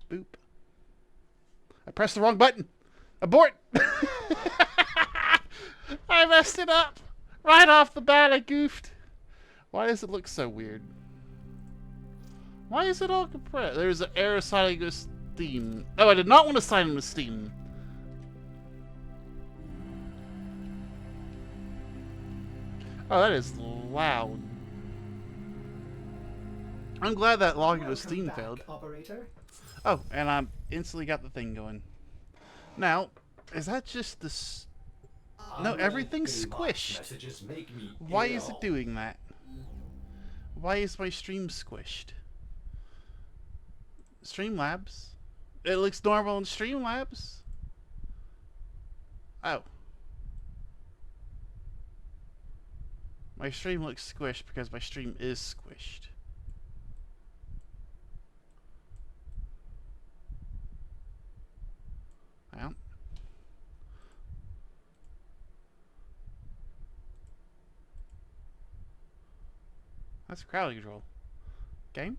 Boop. I pressed the wrong button. Abort! I messed it up. Right off the bat, I goofed. Why does it look so weird? Why is it all compressed? There's an error signing with Steam. Oh, I did not want to sign in with Steam. Oh, that is loud. I'm glad that login with Steam failed. Operator. Oh, and I instantly got the thing going. Now, is that just this? No, everything's squished. Why is it doing that? Why is my stream squished? Streamlabs? It looks normal in Streamlabs. Oh. My stream looks squished because my stream is squished. Well. That's crowd control. Game?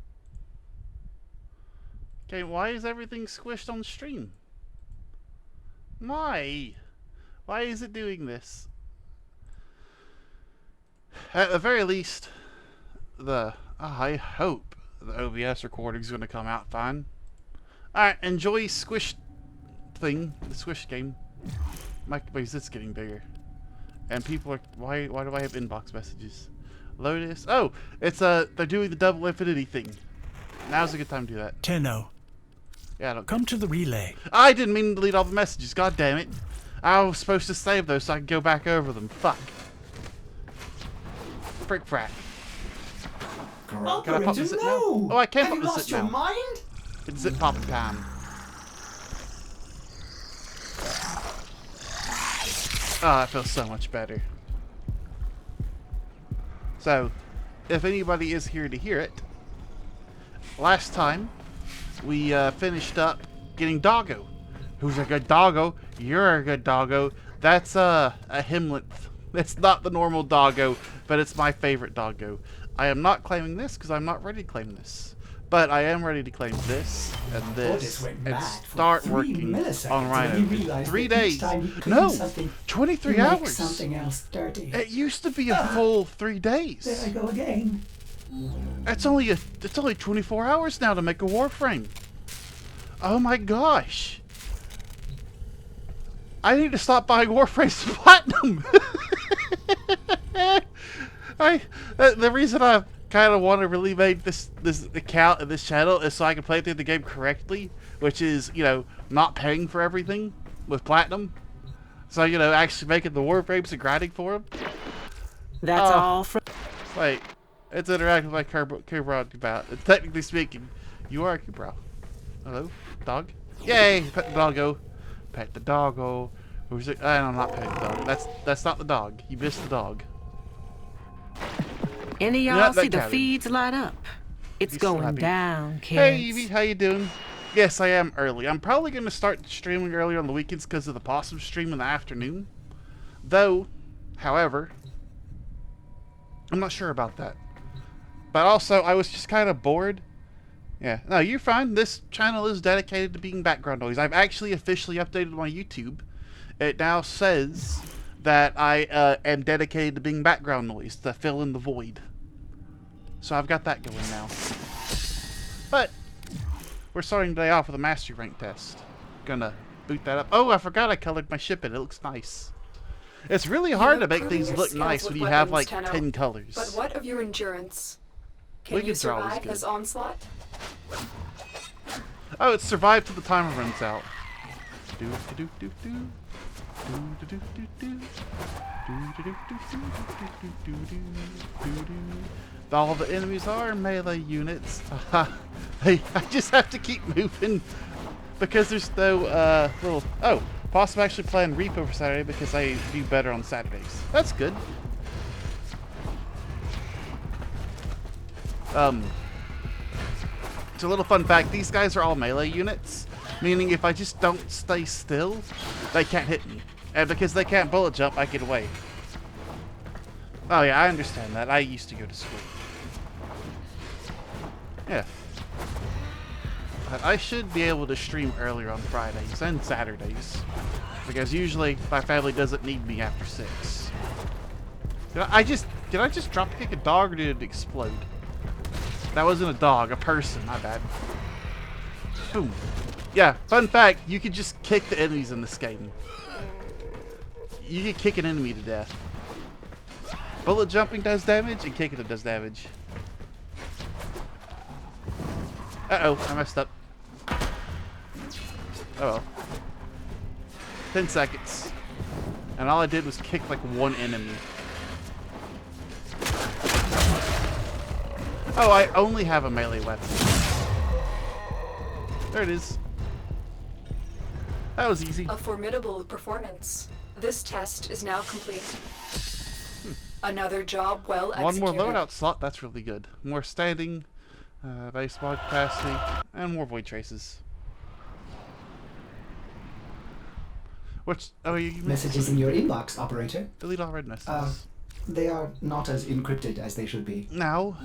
Okay, why is everything squished on stream? Why? Why is it doing this? At the very least, I hope the OBS recording is going to come out fine. Alright, enjoy Squish thing, the Squish game. My zit's getting bigger. And people are, why do I have inbox messages? Lotus, oh, it's they're doing the double infinity thing. Now's a good time to do that. Tenno. Yeah, I don't Come to the relay. I didn't mean to delete all the messages, god damn it. I was supposed to save those so I could go back over them, fuck. Frick frack. Can I pop the zip now? Oh, I can pop the zip now. Mind? It's zip popping time. Oh, that feels so much better. So, if anybody is here to hear it, last time we finished up getting Doggo. Who's a good doggo? You're a good doggo. That's a Himlet. It's not the normal doggo, but it's my favorite doggo. I am not claiming this because I'm not ready to claim this. But I am ready to claim this and this and start working on Rhino. 3 days. No, 23 hours. Something else dirty. It used to be a full 3 days. There I go again. It's only 24 hours now to make a Warframe. Oh my gosh. I need to stop buying Warframes Platinum. The reason I kind of want to really make this account and this channel is so I can play through the game correctly, which is, you know, not paying for everything with Platinum. So, you know, actually making the Warframes and grinding for them. That's all from... Wait, it's interactive like Kubra about. Technically speaking, you are Kubra. Hello, dog? Yay, pet the doggo. Pet the doggo. Who's it? I'm not petting the dog. That's not the dog. You missed the dog. Any of y'all see the feeds light up? It's going down, kids. Hey, Evie, how you doing? Yes, I am early. I'm probably going to start streaming earlier on the weekends because of the possum stream in the afternoon. Though, however, I'm not sure about that. But also, I was just kind of bored. Yeah, no, you're fine. This channel is dedicated to being background noise. I've actually officially updated my YouTube. It now says that I am dedicated to being background noise to fill in the void. So I've got that going now. But we're starting today off with a mastery rank test. Gonna boot that up. Oh, I forgot I colored my ship in. It looks nice. It's really hard to make things look nice when you have like 10 colors. But what of your endurance? Can you survive this onslaught? Oh, it's survive till the timer runs out. Do do do do do. All the enemies are melee units. Hey, I just have to keep moving because there's no little. Oh, possibly actually playing Repo for Saturday because I do better on Saturdays. That's good. It's a little fun fact. These guys are all melee units, meaning if I just don't stay still, they can't hit me. And because they can't bullet jump, I get away. Oh yeah, I understand that. I used to go to school. Yeah. But I should be able to stream earlier on Fridays and Saturdays. Because usually my family doesn't need me after 6. Did I just drop kick a dog or did it explode? That wasn't a dog, a person, my bad. Boom. Yeah, fun fact, you can just kick the enemies in this game. You can kick an enemy to death. Bullet jumping does damage and kicking it does damage. Uh-oh, I messed up. Oh well. 10 seconds. And all I did was kick like one enemy. Oh, I only have a melee weapon. There it is. That was easy. A formidable performance. This test is now complete. Another job well One executed. more loadout slot, that's really good. More standing, base mod capacity, and more void traces. What's... Oh, you Messages in your inbox, operator. delete all red messages. They are not as encrypted as they should be. Now,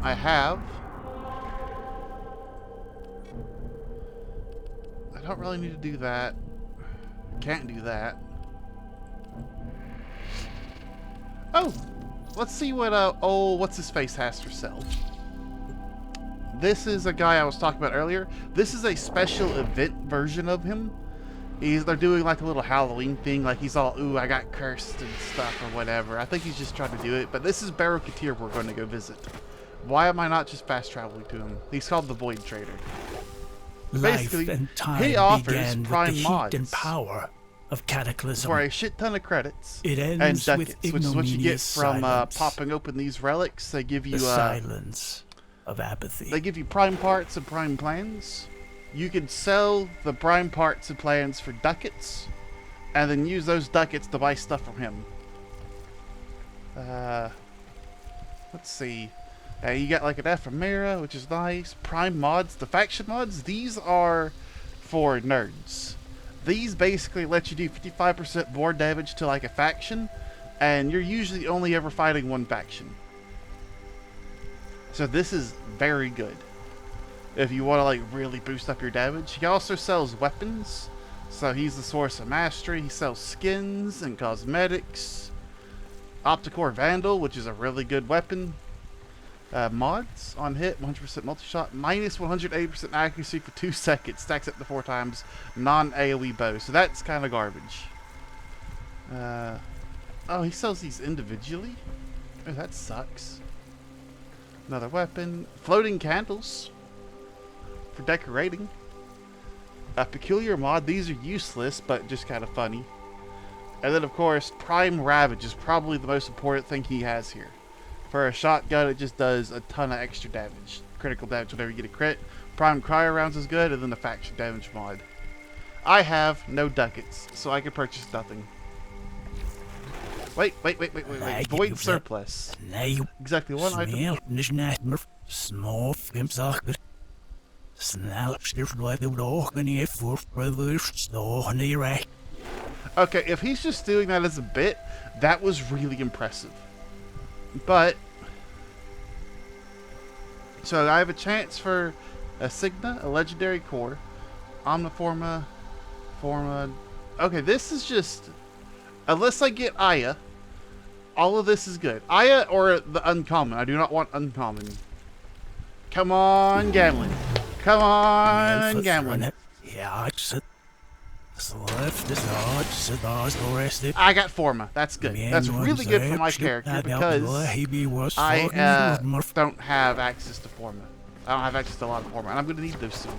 I have... I don't really need to do that. Can't do that. Oh! Let's see what, what's-his-face has for sale. This is a guy I was talking about earlier. This is a special event version of him. They're doing like a little Halloween thing, like he's all, ooh, I got cursed and stuff or whatever. I think he's just trying to do it, but this is Vtuber we're going to go visit. Why am I not just fast traveling to him? He's called the Void Trader. Basically, Life and time he offers began prime with the mods heat and power of cataclysm. for a shit ton of credits It and ends with ducats, which is what you get ignominious from silence. popping open these relics. They give you The silence of apathy. they give you prime parts and prime plans. You can sell the prime parts and plans for ducats, and then use those ducats to buy stuff from him. Let's see. You got like an ephemera, which is nice. Prime mods, the faction mods, these are for nerds. These basically let you do 55% more damage to like a faction, and you're usually only ever fighting one faction. So this is very good if you want to like really boost up your damage. He also sells weapons, so he's the source of mastery. He sells skins and cosmetics. Opticore Vandal, which is a really good weapon. Mods on hit, 100% multi-shot, minus 180% accuracy for 2 seconds, stacks up to 4 times, non-AoE bow, so that's kind of garbage. Oh, he sells these individually? Oh, that sucks. Another weapon, floating candles for decorating. A peculiar mod, these are useless, but just kind of funny. And then of course, Prime Ravage is probably the most important thing he has here. For a shotgun, it just does a ton of extra damage. Critical damage whenever you get a crit. Prime Cryo rounds is good, and then the faction damage mod. I have no ducats, so I can purchase nothing. Wait. Void surplus. Exactly one item. Okay, if he's just doing that as a bit, that was really impressive. But, so I have a chance for a Signa, a Legendary Core, Omniforma, Forma. Okay, this is just, unless I get Aya, all of this is good. Aya or the Uncommon. I do not want Uncommon. Come on, Gamlin. Come on, Gamlin. I got Forma. That's good. That's really good for my character because I don't have access to Forma. I don't have access to a lot of Forma, and I'm going to need those soon.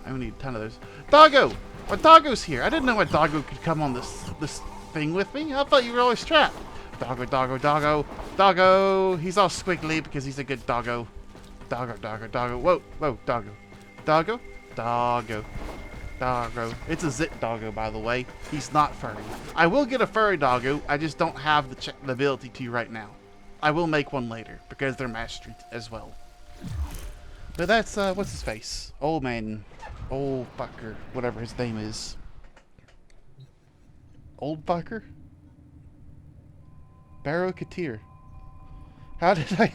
I'm going to need a ton of those. Doggo! My Doggo's here. I didn't know my Doggo could come on this thing with me. I thought you were always trapped. Doggo, Doggo, Doggo. Doggo! He's all squiggly because he's a good Doggo. Doggo, Doggo, Doggo. Whoa, whoa, Doggo. Doggo? Doggo. Doggo. It's a zit doggo, by the way. He's not furry. I will get a furry doggo. I just don't have the ability to right now. I will make one later because they're mastery as well. But that's what's his face? Old man, old fucker, whatever his name is. Old fucker. Barrow Katir. How did I?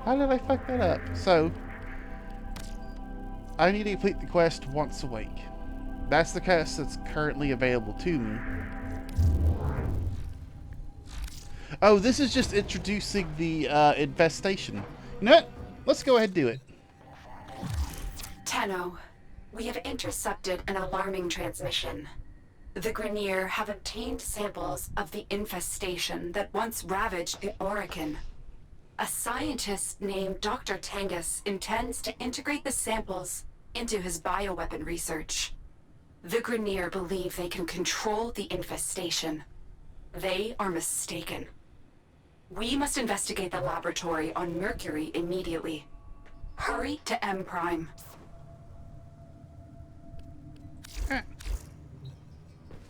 How did I fuck that up? So. I need to complete the quest once a week. That's the quest that's currently available to me. Oh, this is just introducing the infestation. You know what? Let's go ahead and do it. Tenno, we have intercepted an alarming transmission. The Grineer have obtained samples of the infestation that once ravaged the Orokin. A scientist named Dr. Tangus intends to integrate the samples into his bioweapon research. The Grineer believe they can control the infestation. They are mistaken. We must investigate the laboratory on Mercury immediately. Hurry to M Prime.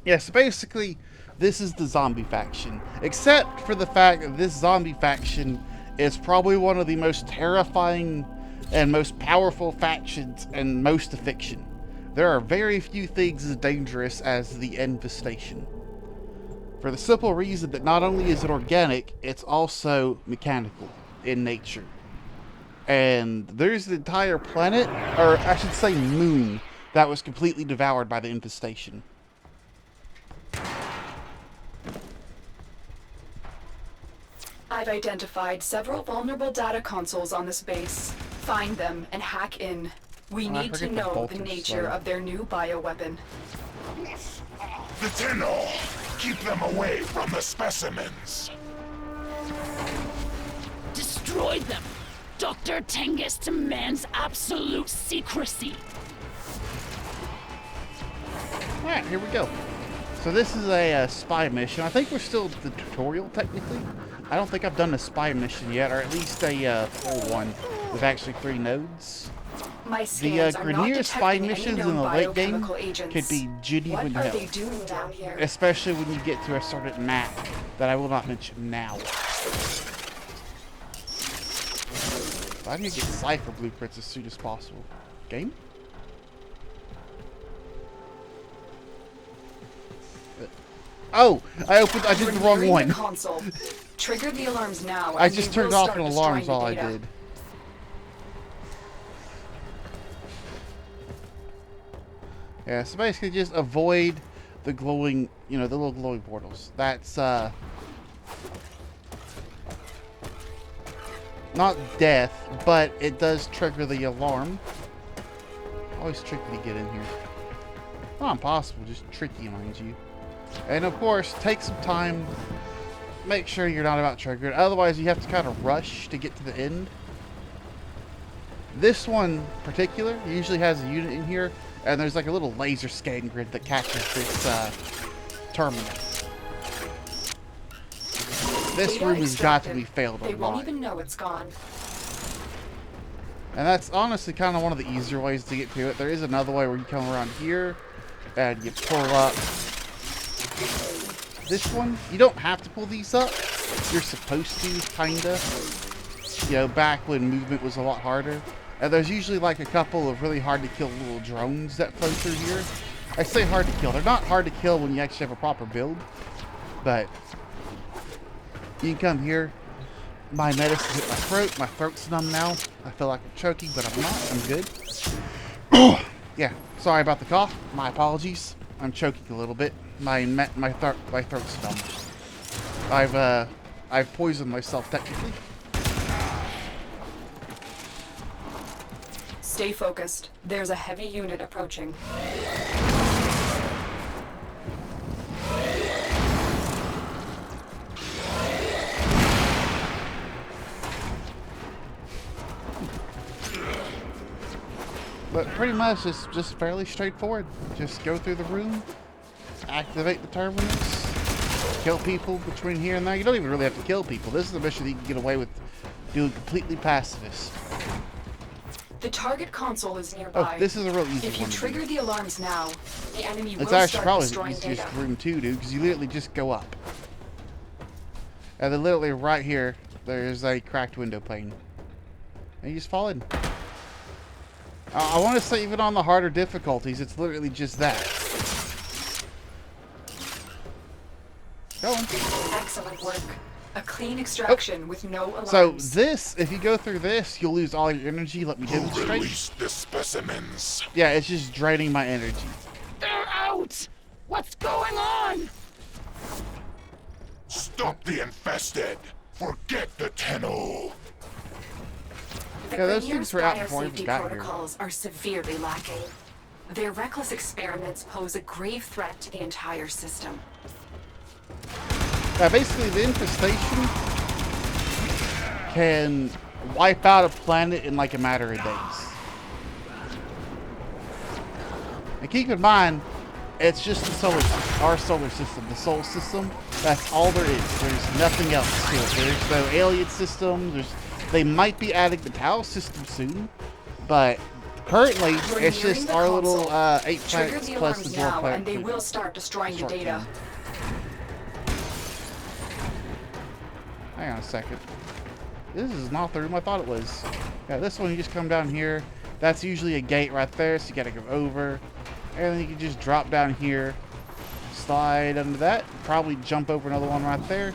Yeah, so basically, this is the zombie faction. Except for the fact that this zombie faction is probably one of the most terrifying and most powerful factions in most of fiction. There are very few things as dangerous as the infestation. For the simple reason that not only is it organic, it's also mechanical in nature. And there's an entire planet, or I should say moon, that was completely devoured by the infestation. I've identified several vulnerable data consoles on this base. Find them and hack in. We need to know the nature of their new bioweapon. The Tenno! Keep them away from the specimens! Destroy them! Dr. Tangus demands absolute secrecy. Alright, here we go. So this is a spy mission. I think we're still at the tutorial, technically. I don't think I've done a spy mission yet, or at least a full one with actually 3 nodes. My The scans are not Grineer spy detecting any missions in known the late game biochemical agents. could be genuine What are hell. they doing down here? Especially when you get to a certain map that I will not mention now. I need to get cipher blueprints as soon as possible. Game? Oh, I did the wrong one. Console. Trigger the alarms now. I and just we turned will off start an alarm, is destroying all I the data. did. Yeah, so basically just avoid the glowing, the little glowing portals. That's, not death, but it does trigger the alarm. Always tricky to get in here. Not impossible, just tricky, mind you. And of course, take some time. Make sure you're not about triggered. Otherwise, you have to kind of rush to get to the end. This one in particular usually has a unit in here, and there's like a little laser scan grid that catches this terminal. This Data room has got to extracted. be failed a They won't lot. even know it's gone. And that's honestly kind of one of the easier ways to get to it. There is another way where you come around here and you pull up this one. You don't have to pull these up. You're supposed to, kinda. Back when movement was a lot harder. And there's usually like a couple of really hard to kill little drones that flow through here. I say hard to kill. They're not hard to kill when you actually have a proper build. But you can come here. My medicine hit my throat. My throat's numb now. I feel like I'm choking, but I'm not. I'm good. Yeah, sorry about the cough. My apologies. I'm choking a little bit. My throat's numb. I've poisoned myself technically. Stay focused. There's a heavy unit approaching. But pretty much it's just fairly straightforward. Just go through the room, activate the terminus, kill people between here and there. You don't even really have to kill people. This is a mission that you can get away with doing completely pacifist. The target console is nearby. Oh, this is a real easy If you one to trigger do. the alarms now, the enemy will It's actually start probably the destroying easiest data. room too, dude, because you literally just go up. And then literally right here, there's a cracked window pane. And you just fall in. I want to say even on the harder difficulties, it's literally just that. Go on. Excellent work. A clean extraction with no alarms. So this, if you go through this, you'll lose all your energy. Let me Who demonstrate. released the specimens? Yeah, it's just draining my energy. They're out! What's going on? Stop the infested. Forget the Tenno. The Yeah, those Grenier's things were out before I biosafety even got here. protocols are severely lacking. Their reckless experiments pose a grave threat to the entire system. Basically, the infestation can wipe out a planet in like a matter of days. And keep in mind, it's just the our solar system, the solar system. That's all there is. There's nothing else to it. There's no alien systems. They might be adding the Tau system soon, but currently We're it's nearing just the our little console. 8 Trigger planets the plus the alarms 12 now, planet. and they will start destroying the data. Hang on a second. This is not the room I thought it was. Yeah, this one you just come down here. That's usually a gate right there, so you gotta go over. And then you can just drop down here, slide under that, probably jump over another one right there.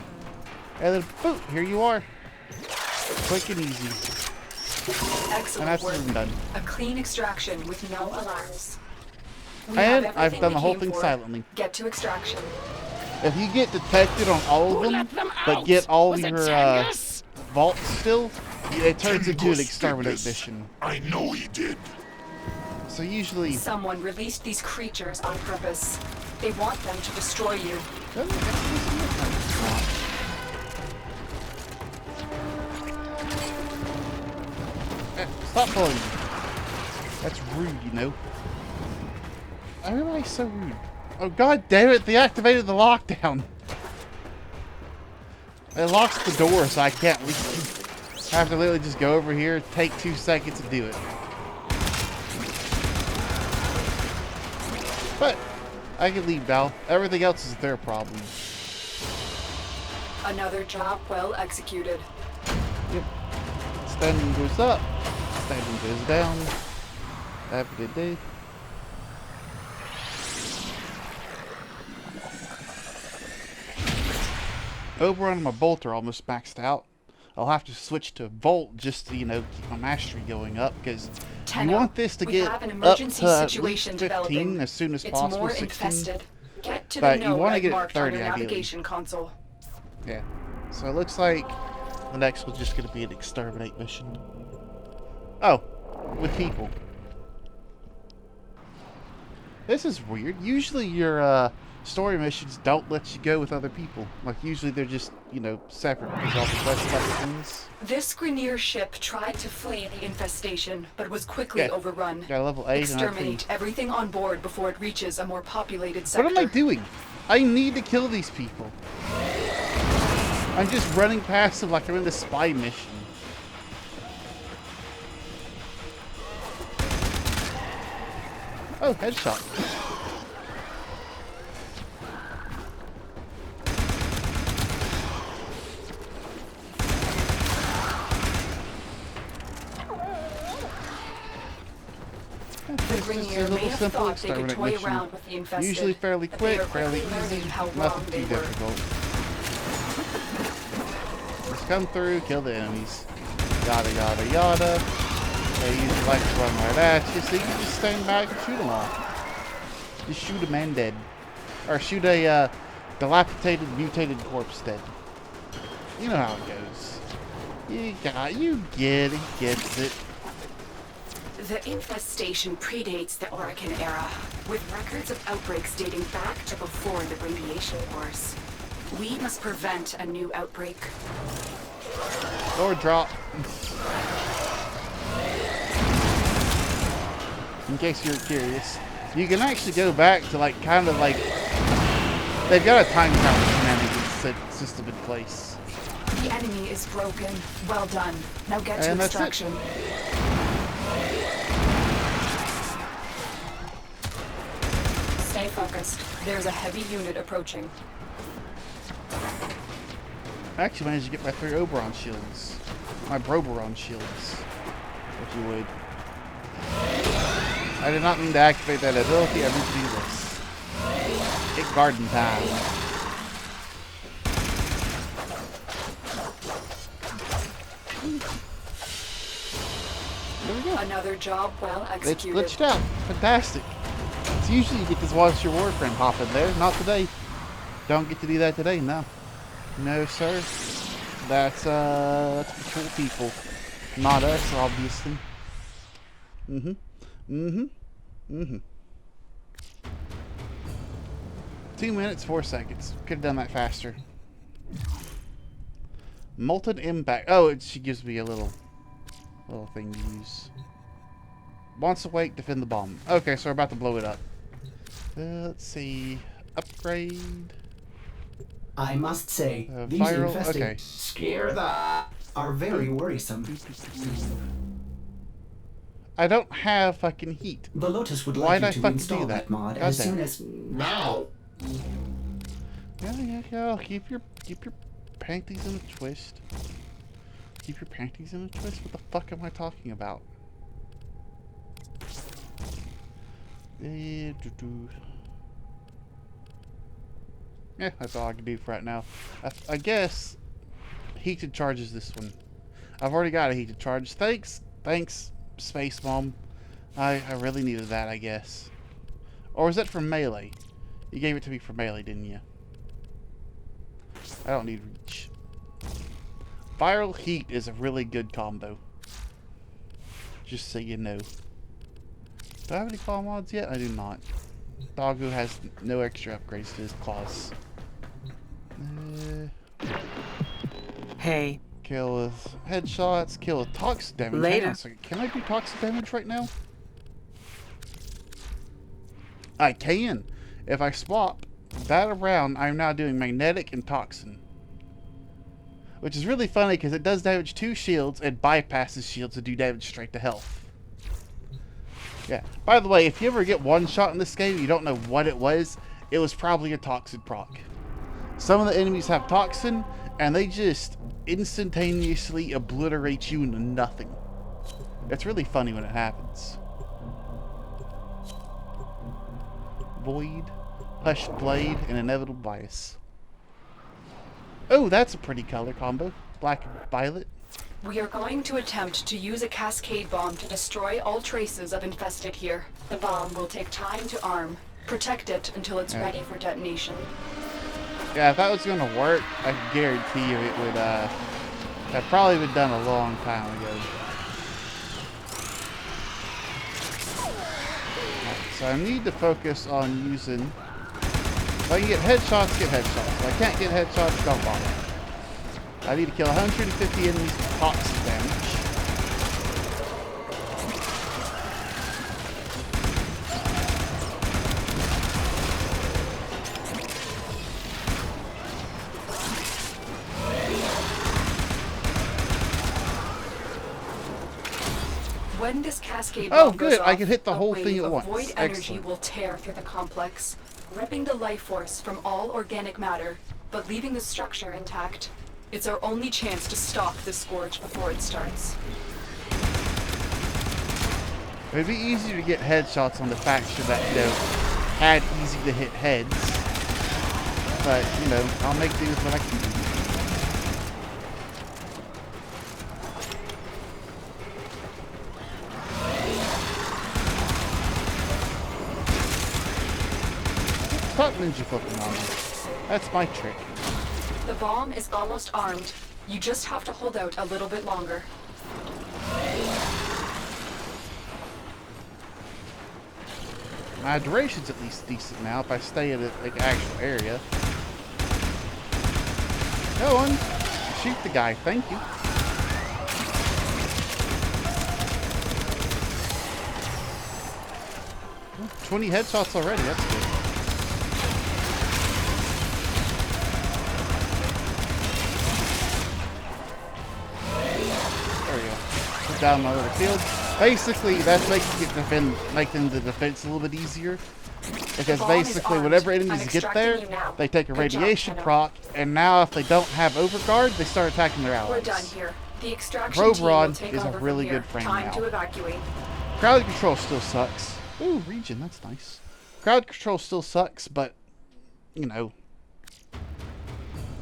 And then boom, here you are. Quick and easy. And Excellent that's the work. room done. A clean extraction with no alarms. We And have I've everything done the we whole came thing for. silently. Get to extraction. If you get detected on all Who of them, let them but out? get all Was it your Tengus? vaults still, it turns into an Tengus did exterminate this. mission. I know he did. So usually... Someone released these creatures on purpose. They want them to destroy you. Stop pulling me. That's rude, you know. Everybody's so rude. Oh god damn it, they activated the lockdown. It locks the door so I can't leave. I have to literally just go over here, take 2 seconds to do it. But I can leave now. Everything else is their problem. Another job well executed. Yep. Standing goes up, standing goes down. Have a good day. Over on my bolter almost maxed out. I'll have to switch to Volt just to, you know, keep my mastery going up because you Tenno, want this to we get have an up emergency to at least situation 15 developing. as soon as It's possible. more 16. infested. Get to But the you node wanna as get it marked on 30 your ideally. navigation console. Yeah. So it looks like the next one's just going to be an exterminate mission. Oh, with people. This is weird. Usually your story missions don't let you go with other people. Like usually they're just, you know, separate because all the quest type of things. This Grenier ship tried to flee the infestation, but was quickly Okay. overrun. Got a level 8 and I Exterminate everything on board before it reaches a more populated sector. What am I doing? I need to kill these people. I'm just running past them like I'm in a spy mission. Oh, headshot. The Grenier may have thought they could toy around with the infested. Usually fairly but they quick, are fairly quickly learning easy, how wrong nothing they too were. difficult. Just come through, kill the enemies. Yada yada yada. They usually like to run right at you, so you can just stand back and shoot them all. Just shoot a man dead. Or shoot a dilapidated, mutated corpse dead. You know how it goes. You get it, gets it. The infestation predates the Orican era, with records of outbreaks dating back to before the radiation wars. We must prevent a new outbreak. Or drop. In case you're curious, you can actually go back to like kind of like they've got a time travel shenanigans system in place. The enemy is broken. Well done. Now get to And that's it. extraction. Stay focused. There's a heavy unit approaching. I actually managed to get my 3 Oberon shields. My Broberon shields, if you would. I did not mean to activate that ability, I meant to do this. It's garden time. There we go. Another job well It's executed. glitched out. Fantastic. It's usually you get to watch your Warframe pop in there. Not today. Don't get to do that today, no. No, sir. That's for people. Not us, obviously. Mm-hmm. 2 minutes, 4 seconds. Could have done that faster. Molten impact. Oh, she gives me a little thing to use. Once awake, defend the bomb. Okay, so we're about to blow it up. Let's see. Upgrade. I must say, these Viral. infested Okay. are very worrisome. I don't have fucking heat. The Lotus would Why'd I like you to fucking install do that that? mod as Goddamn. soon as Now! Yeah. Keep your panties in a twist. Keep your panties in a twist? What the fuck am I talking about? Yeah, that's all I can do for right now. I guess heated charges this one. I've already got a heated charge. Thanks, Space Mom. I really needed that, I guess. Or was that from Melee? You gave it to me for Melee, didn't you? I don't need reach. Viral heat is a really good combo. Just so you know. Do I have any claw mods yet? I do not. Doggo has no extra upgrades to his claws. Hey, Kill with headshots. Kill with toxic damage. Hang Later. on a second. Can I do toxic damage right now? I can. If I swap that around, I'm now doing magnetic and toxin. Which is really funny because it does damage to shields and bypasses shields to do damage straight to health. Yeah. By the way, if you ever get one shot in this game, you don't know what it was probably a toxin proc. Some of the enemies have toxin, and they just instantaneously obliterate you into nothing. It's really funny when it happens. Void, Hushed Blade, and Inevitable Bias. Oh, that's a pretty color combo. Black and violet. We are going to attempt to use a cascade bomb to destroy all traces of infested here. The bomb will take time to arm. Protect it until it's ready for detonation. Yeah, if that was gonna work, I can guarantee you it would, have probably been done a long time ago. Right, so I need to focus on using... If I can get headshots, get headshots. If I can't get headshots, don't bother. I need to kill 150 enemies with toxic damage. When this cascade Oh, bomb goes good. I off, can hit the a whole wave thing at of once. void energy Excellent. will tear through the complex, ripping the life force from all organic matter, but leaving the structure intact. It's our only chance to stop this scourge before it starts. It'd be easier to get headshots on the faction that, you know, had easy to hit heads. But, you know, I'll make do with what I can do. Stop ninja flipping on me. That's my trick. The bomb is almost armed. You just have to hold out a little bit longer. My duration's at least decent now if I stay in an actual area. Go on. Shoot the guy. Thank you. Well, 20 headshots already. That's good. There we go. Put down my little field. Basically, that's making the defense a little bit easier. Because bomb is basically, armed. whenever I'm enemies get extracting there, you now. they take a Good job, radiation Tenno. proc, and now if they don't have overguard, they start attacking their allies. We're done here. The extraction team will Roborod take is a over really from here. good frame Time now. to evacuate. Crowd control still sucks. Ooh, region, that's nice. Crowd control still sucks, but, you know,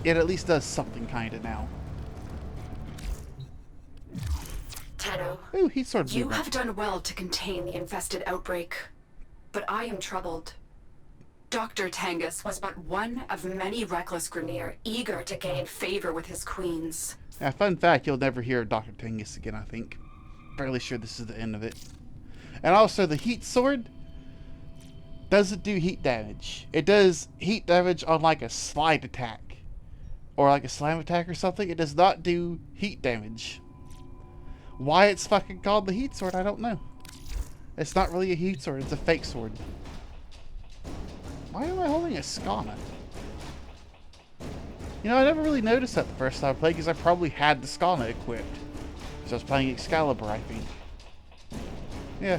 it at least does something kinda now. Tenno, Ooh, heat sword you blueprint. have done well to contain the infested outbreak, but I am troubled. Dr. Tangus was but one of many reckless Grineer eager to gain favor with his queens. Yeah, fun fact, you'll never hear of Dr. Tengus again, I think. Fairly sure this is the end of it. And also, the heat sword doesn't do heat damage. It does heat damage on like a slide attack. Or like a slam attack or something. It does not do heat damage. Why it's fucking called the heat sword, I don't know. It's not really a heat sword, it's a fake sword. Why am I holding a Skana? You know, I never really noticed that the first time I played because I probably had the Skana equipped. So I was playing Excalibur, I think. Yeah.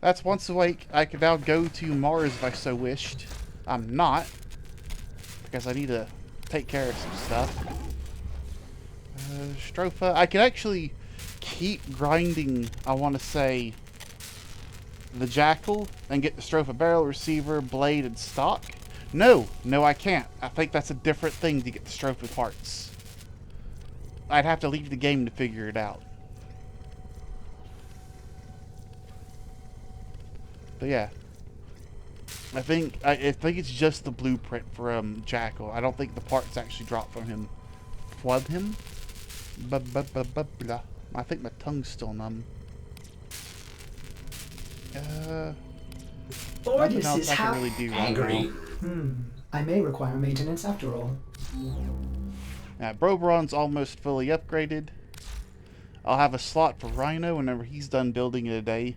That's once a week. I can now go to Mars if I so wished. I'm not. Because I need to take care of some stuff. Stropha. I can actually keep grinding, I want to say, the Jackal and get the Stropha barrel, receiver, blade, and stock. No, I can't. I think that's a different thing to get the Stropha parts. I'd have to leave the game to figure it out. But yeah, I think it's just the blueprint from Jackal. I don't think the parts actually drop from him. Flood him. Blah. I think my tongue's still numb. Nothing Ordis else is I can half really do right angry. now. I may require maintenance after all. Broberon's almost fully upgraded. I'll have a slot for Rhino whenever he's done building it a day.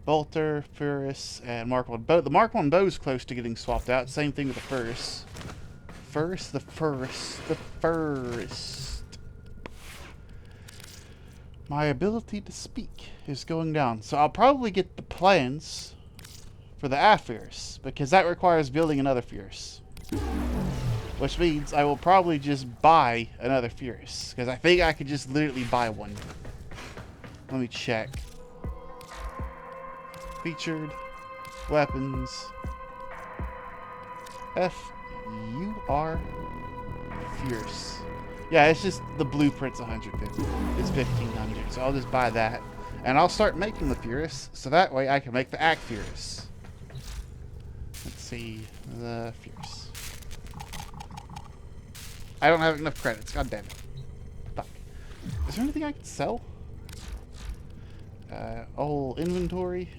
Bolter, Furus, and Mark 1 bow. The Mark 1 bow is close to getting swapped out. Same thing with the Furus. The Furus. My ability to speak is going down. So I'll probably get the plans for the Afurus, because that requires building another Furus. Which means I will probably just buy another Furus, because I think I could just literally buy one. Let me check. Featured. Weapons. F-U-R. Furus. Yeah, it's just the blueprint's 150. It's 1,500, so I'll just buy that. And I'll start making the Furus, so that way I can make the Act Furus. Let's see. The Furus. I don't have enough credits. God damn it. Fuck. Is there anything I can sell? Old inventory.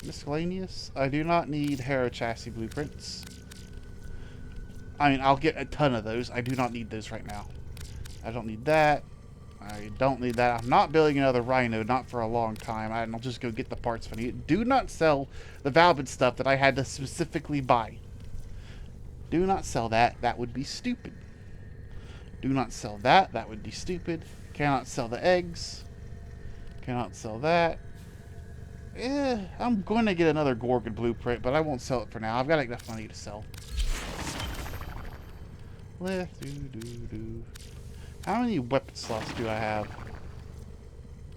Miscellaneous. I do not need Hero chassis blueprints. I mean, I'll get a ton of those. I do not need those right now. I don't need that. I don't need that. I'm not building another Rhino, not for a long time. I'll just go get the parts if I need it. Do not sell the Valbid stuff that I had to specifically buy. Do not sell that. That would be stupid. Do not sell that. That would be stupid. Cannot sell the eggs. Cannot sell that. I'm going to get another Gorgon blueprint, but I won't sell it for now. I've got enough money to sell. How many weapon slots do I have?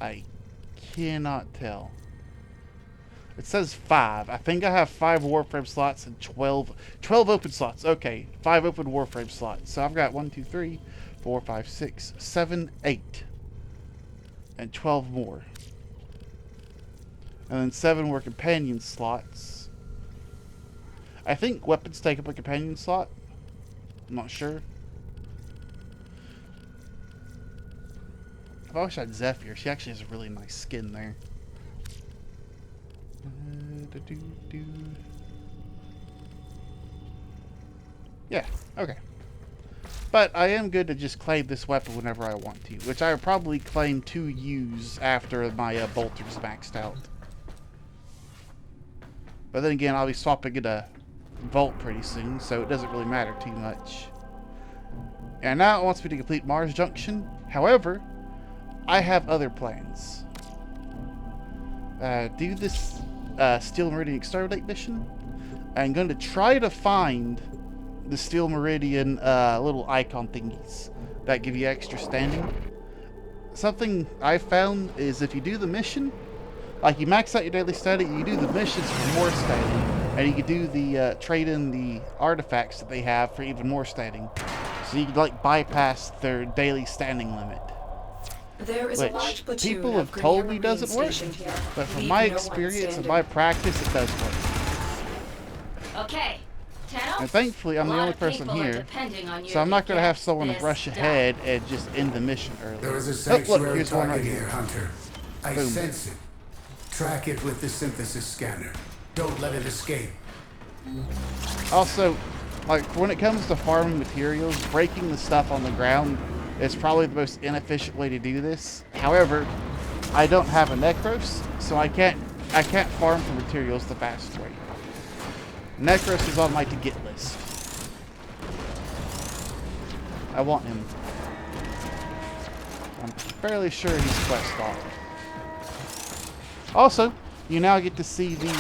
I cannot tell. It says 5. I think I have 5 Warframe slots and 12 open slots. Okay, 5 open Warframe slots. So I've got 1, 2, 3, 4, 5, 6, 7, 8. And 12 more. And then 7 more companion slots. I think weapons take up a companion slot. I'm not sure. I wish I had Zephyr. She actually has a really nice skin there. Yeah, okay. But I am good to just claim this weapon whenever I want to, which I would probably claim to use after my bolter's maxed out. But then again, I'll be swapping it a Volt pretty soon, so it doesn't really matter too much. And now it wants me to complete Mars Junction. However, I have other plans. Do this Steel Meridian Exterminate mission. I'm going to try to find the Steel Meridian little icon thingies that give you extra standing. Something I found is if you do the mission, like you max out your daily standing, you do the missions for more standing, and you can do the trade in the artifacts that they have for even more standing. So you can like bypass their daily standing limit. There is a large Which platoon people of have told Grineer me doesn't work, Marines stationed here. but from Leave my no one experience and standing. my practice, it does work. Okay. Tenno? And thankfully, I'm A the lot only of person people are here, depending on you so I'm to not going to have get someone this rush done. ahead and just end the mission early. There is a Oh, look, sanctuary here's one right target here, here. Hunter. I Boom. sense it. Track it with the synthesis scanner. Don't let it escape. Also, like, when it comes to farming materials, breaking the stuff on the ground is probably the most inefficient way to do this. However, I don't have a Necros, so I can't farm for materials the fastest way. Necros is on my to-get list. I want him. I'm fairly sure he's quest off. Also, you now get to see the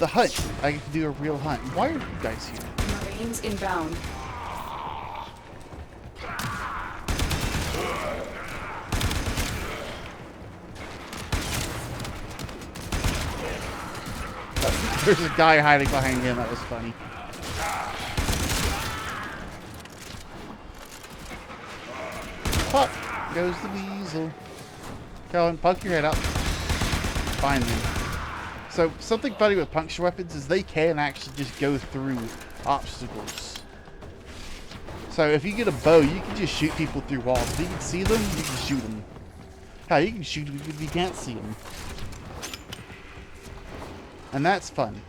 hunt. I get to do a real hunt. Why are you guys here? Marines inbound. There's a guy hiding behind him. That was funny. Pop goes the weasel. Colin, poke your head out. Find him. So, something funny with puncture weapons is they can actually just go through obstacles. So, if you get a bow, you can just shoot people through walls. If you can see them, you can shoot them. Hell, you can shoot them if you can't see them. And that's fun.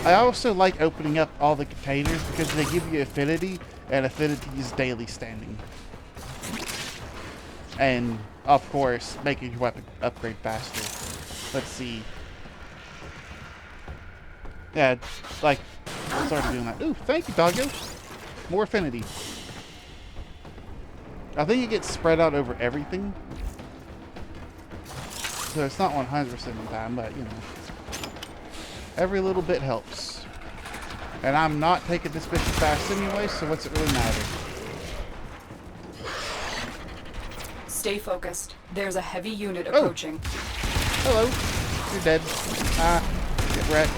I also like opening up all the containers because they give you affinity, and affinity is daily standing. And, of course, making your weapon upgrade faster. Let's see. Yeah, like, I started doing that. Ooh, thank you, doggo. More affinity. I think it gets spread out over everything. So it's not 100% of the time, but, you know. Every little bit helps. And I'm not taking this mission fast anyway, so what's it really matter? Stay focused. There's a heavy unit approaching. Hello. You're dead. Get wrecked.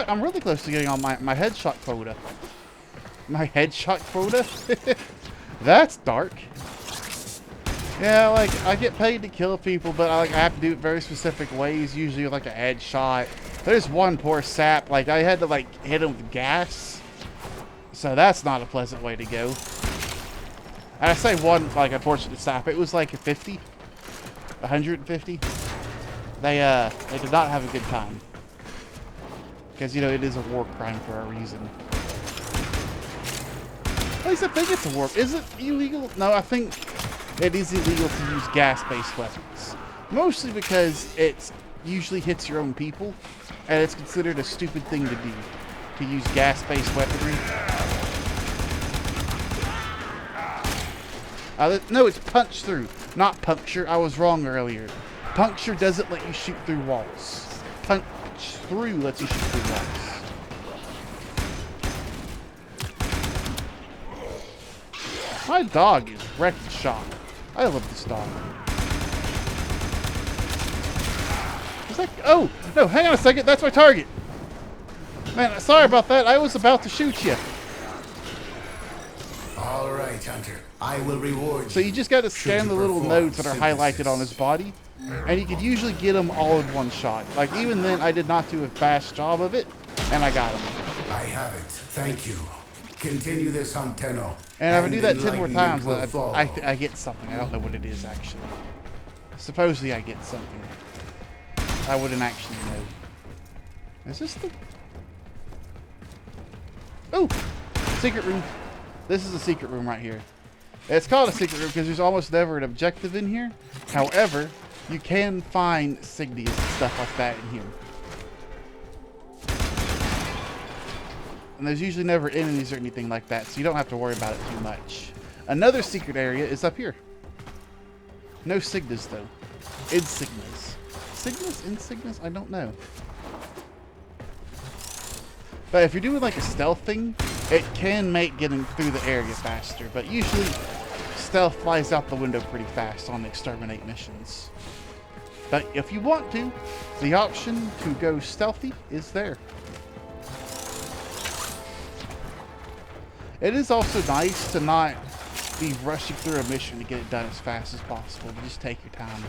I'm really close to getting on my headshot quota. My headshot quota? That's dark. Yeah, like, I get paid to kill people, but I have to do it very specific ways, usually like a headshot. There's one poor sap, like, I had to, like, hit him with gas. So that's not a pleasant way to go. And I say one, like, unfortunate sap. It was like a 50. 150. They did not have a good time. Because, you know, it is a war crime for a reason. At least I think it's a war. Is it illegal? No, I think it is illegal to use gas-based weapons. Mostly because it usually hits your own people, and it's considered a stupid thing to do, to use gas-based weaponry. No, it's punch through, not puncture. I was wrong earlier. Puncture doesn't let you shoot through walls. Punch through lets you shoot through walls. My dog is wrecking shop. I love this dog. Is that, oh, no, hang on a second. That's my target. Man, sorry about that. I was about to shoot you. All right, Hunter. I will reward you. So you just got to scan the little nodes that are highlighted on his body, and you could usually get them all in one shot. Like, even then, I did not do a fast job of it, and I got him. I have it. Thank you. Continue this hunt, Tenno. And if I do that 10 more enlightenment times, will I follow. get something. I don't know what it is, actually. Supposedly I get something. I wouldn't actually know. Is this the... Oh! Secret room. This is a secret room right here. It's called a secret room because there's almost never an objective in here. However, you can find signies and stuff like that in here. And there's usually never enemies or anything like that, so you don't have to worry about it too much. Another secret area is up here. No signas, though. Insignias. Signas? Insignias? I don't know. But if you're doing like a stealth thing, it can make getting through the area faster. But usually, stealth flies out the window pretty fast on exterminate missions. But if you want to, the option to go stealthy is there. It is also nice to not be rushing through a mission to get it done as fast as possible. Just take your time.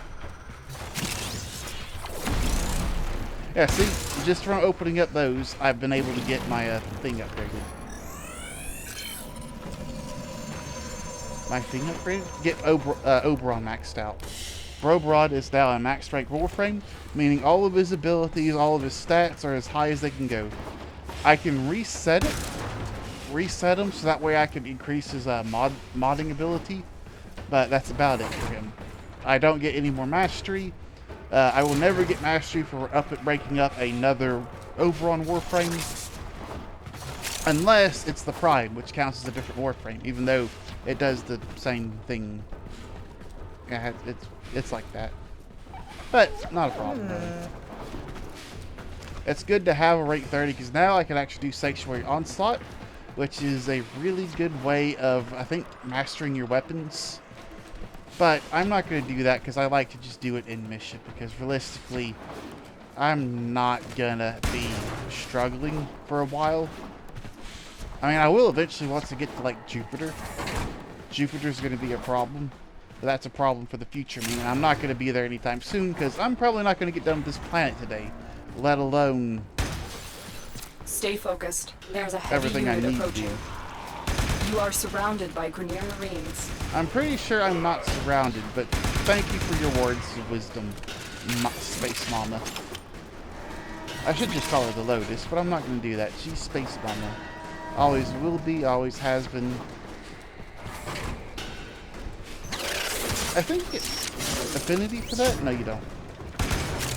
Yeah, see, just from opening up those, I've been able to get my thing upgraded. My thing upgraded? Get Oberon maxed out. Brobrod is now a max rank Warframe, meaning all of his abilities, all of his stats are as high as they can go. I can reset them so that way I can increase his modding ability, but that's about it for him. I don't get any more mastery. I will never get mastery for breaking up another Oberon Warframe, unless it's the Prime, which counts as a different Warframe, even though it does the same thing. Yeah, it's like that, but not a problem. Really. It's good to have a rank 30 because now I can actually do Sanctuary Onslaught, which is a really good way of, I think, mastering your weapons. But I'm not going to do that because I like to just do it in mission, because realistically, I'm not going to be struggling for a while. I mean, I will eventually once I get to, like, Jupiter. Jupiter's going to be a problem. But that's a problem for the future, meaning I'm not going to be there anytime soon because I'm probably not going to get done with this planet today, let alone Stay focused. There's a heavy everything I unit need approaching. to do. You are surrounded by Grenier Marines. I'm pretty sure I'm not surrounded, but thank you for your words of wisdom, Space Mama. I should just call her the Lotus, but I'm not going to do that. She's Space Mama. Always will be, always has been. I think it's affinity for that? No, you don't.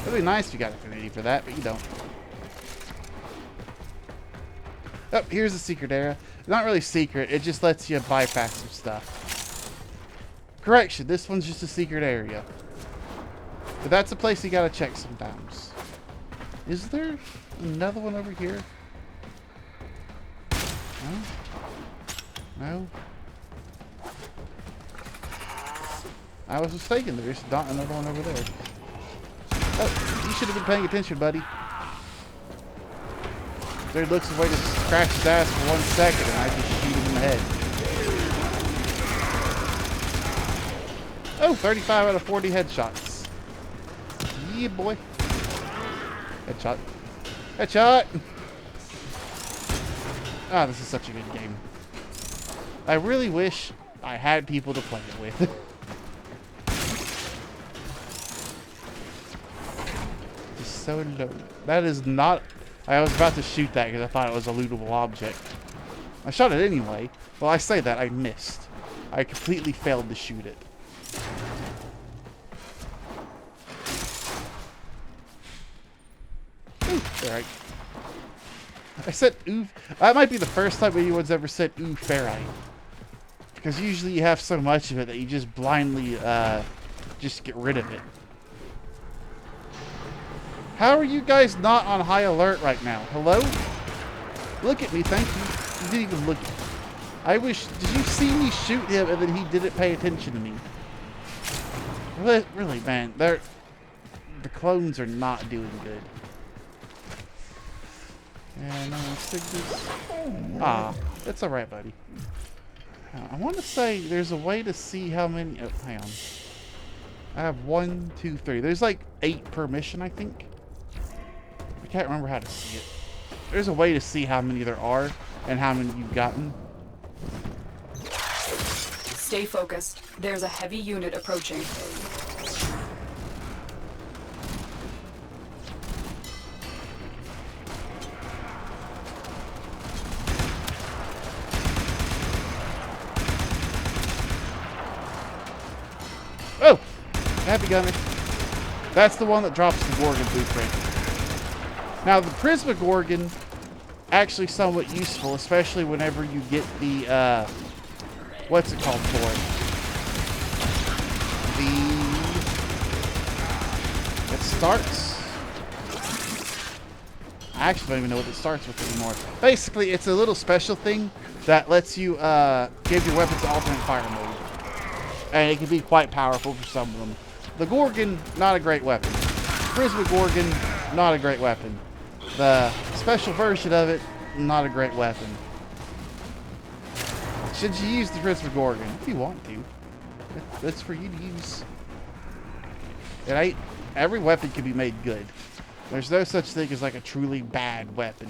It'd be nice if you got affinity for that, but you don't. Oh, here's the secret area. Not really secret, it just lets you bypass some stuff. Correction, this one's just a secret area. But that's a place you gotta check sometimes. Is there another one over here? No? No? I was mistaken, there's not another one over there. Oh, you should have been paying attention, buddy. Dude looks away to scratch his ass for 1 second and I just shoot him in the head. Oh, 35 out of 40 headshots. Yeah, boy. Headshot. Headshot! Ah, this is such a good game. I really wish I had people to play it with. Just so low. That is not... I was about to shoot that because I thought it was a lootable object. I shot it anyway. Well, I say that, I missed. I completely failed to shoot it. Ooh, alright. I said ooh. That might be the first time anyone's ever said ooh ferrite. Because usually you have so much of it that you just blindly just get rid of it. How are you guys not on high alert right now? Hello? Look at me, thank you. You didn't even look at me. I wish... Did you see me shoot him and then he didn't pay attention to me? Really, man. The clones are not doing good. Yeah, no, let's take this. Ah, that's alright, buddy. I want to say there's a way to see how many... Oh, hang on. I have 1, 2, 3. There's like 8 per mission, I think. I can't remember how to see it. There's a way to see how many there are and how many you've gotten. Stay focused. There's a heavy unit approaching. Oh! Happy gunner. That's the one that drops the Gorgon blueprint. Now, the Prisma Gorgon, actually somewhat useful, especially whenever you get the, what's it called for it? It starts... I actually don't even know what it starts with anymore. Basically, it's a little special thing that lets you, give your weapons alternate fire mode. and it can be quite powerful for some of them. The Gorgon, not a great weapon. Prisma Gorgon, not a great weapon. The special version of it, not a great weapon. Should you use the Prisma Gorgon? If you want to. That's for you to use. Every weapon can be made good. There's no such thing as like a truly bad weapon.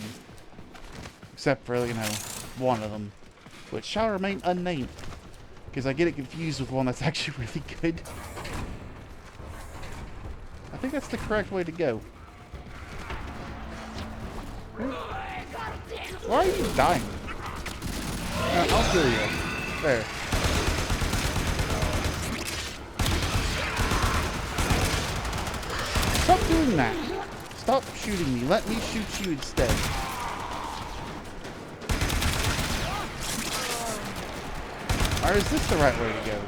Except for, you know, one of them. Which shall remain unnamed. Because I get it confused with one that's actually really good. I think that's the correct way to go. Why are you dying? I'll kill you. There. Stop doing that. Stop shooting me. Let me shoot you instead. Or is this the right way to go?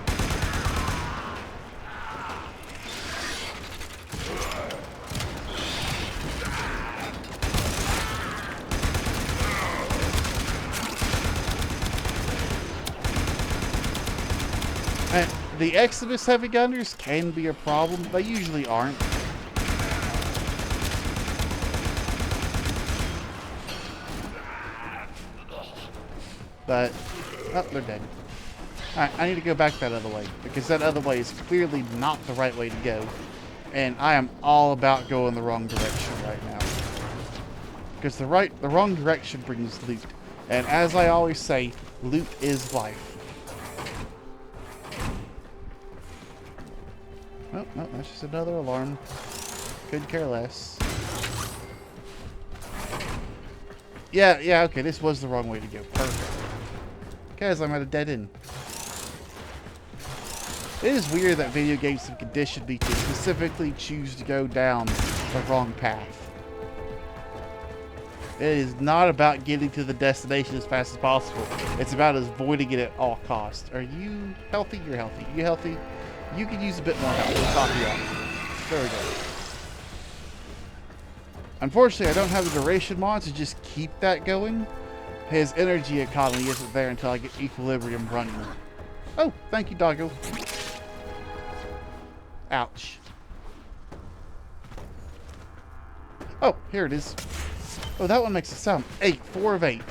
And the Exodus heavy gunners can be a problem. They usually aren't. But, oh, they're dead. Alright, I need to go back that other way, because that other way is clearly not the right way to go. And I am all about going the wrong direction right now. Because the wrong direction brings loot. And as I always say, loot is life. Oh, no, that's just another alarm. Could care less. Yeah, okay, this was the wrong way to go. Perfect. Guys, I'm at a dead end. It is weird that video games have conditioned me to specifically choose to go down the wrong path. It is not about getting to the destination as fast as possible. It's about avoiding it at all costs. Are you healthy? You're healthy. You healthy? You could use a bit more health. Let's top you up. There we go. Unfortunately, I don't have the duration mod to just keep that going. His energy economy isn't there until I get equilibrium running. Oh, thank you, doggo. Ouch. Oh, here it is. Oh, that one makes a sound. 8, 4 of 8.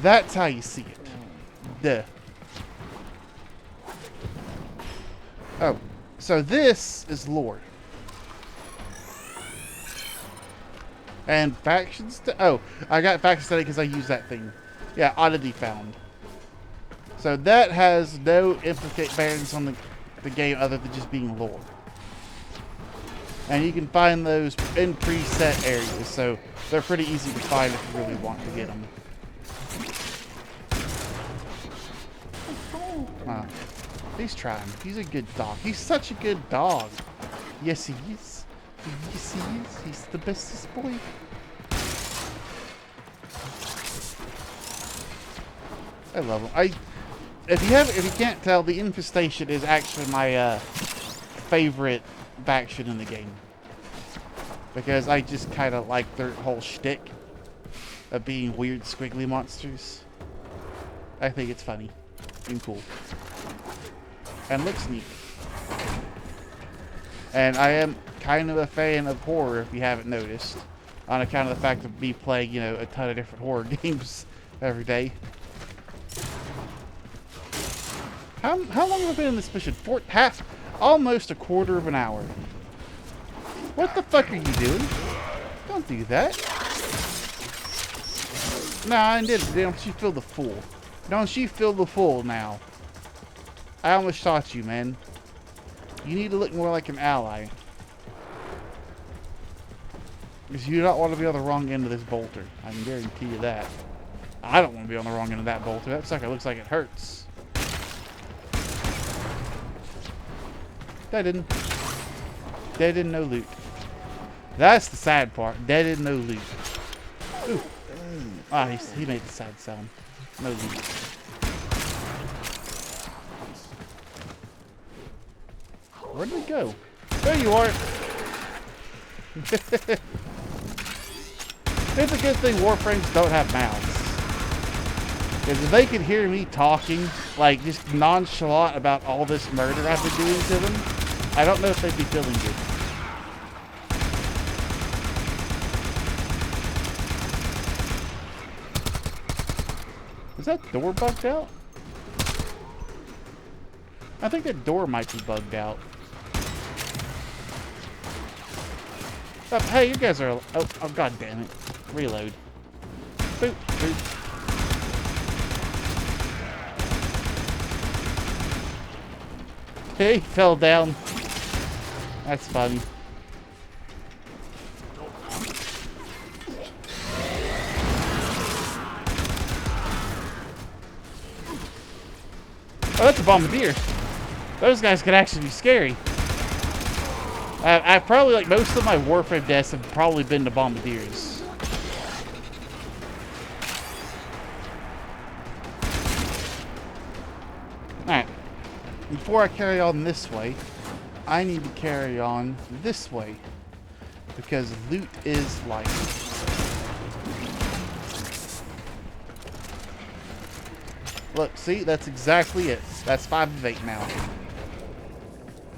That's how you see it. Duh. Oh, so this is lore. And factions. Oh, I got faction study because I use that thing. Yeah, oddity found. So that has no bearings on the game other than just being lore. And you can find those in preset areas, so they're pretty easy to find if you really want to get them. He's trying. He's a good dog. He's such a good dog. Yes, he is. Yes, he is. He's the bestest boy. I love him. If you can't tell, the Infestation is actually my favorite faction in the game, because I just kind of like their whole shtick of being weird, squiggly monsters. I think it's funny and cool, and looks neat. And I am kind of a fan of horror, if you haven't noticed, on account of the fact of me playing, you know, a ton of different horror games every day. How long have I been in this mission? Almost a quarter of an hour. What the fuck are you doing? Don't do that. Nah, I didn't. Don't you feel the fool? Don't you feel the fool now? I almost shot you, man. You need to look more like an ally. Because you don't want to be on the wrong end of this bolter. I can guarantee you that. I don't want to be on the wrong end of that bolter. That sucker looks like it hurts. Dead in. Dead in, no loot. That's the sad part. Dead in, no loot. Ooh. Ah, he made the sad sound. No loot. Where did he go? There you are. It's a good thing Warframes don't have mouths. Because if they could hear me talking like, just nonchalant about all this murder I've been doing to them, I don't know if they'd be feeling good. Is that door bugged out? I think that door might be bugged out. Oh, hey, you guys are... Oh, god damn it. Reload. Boop, boop. He fell down. That's funny. Oh, that's a bombardier. Those guys could actually be scary. I've probably, like, most of my Warframe deaths have probably been to bombardiers. Alright. Before I carry on this way, I need to carry on this way. Because loot is life. Look, see? That's exactly it. That's 5 of 8 now.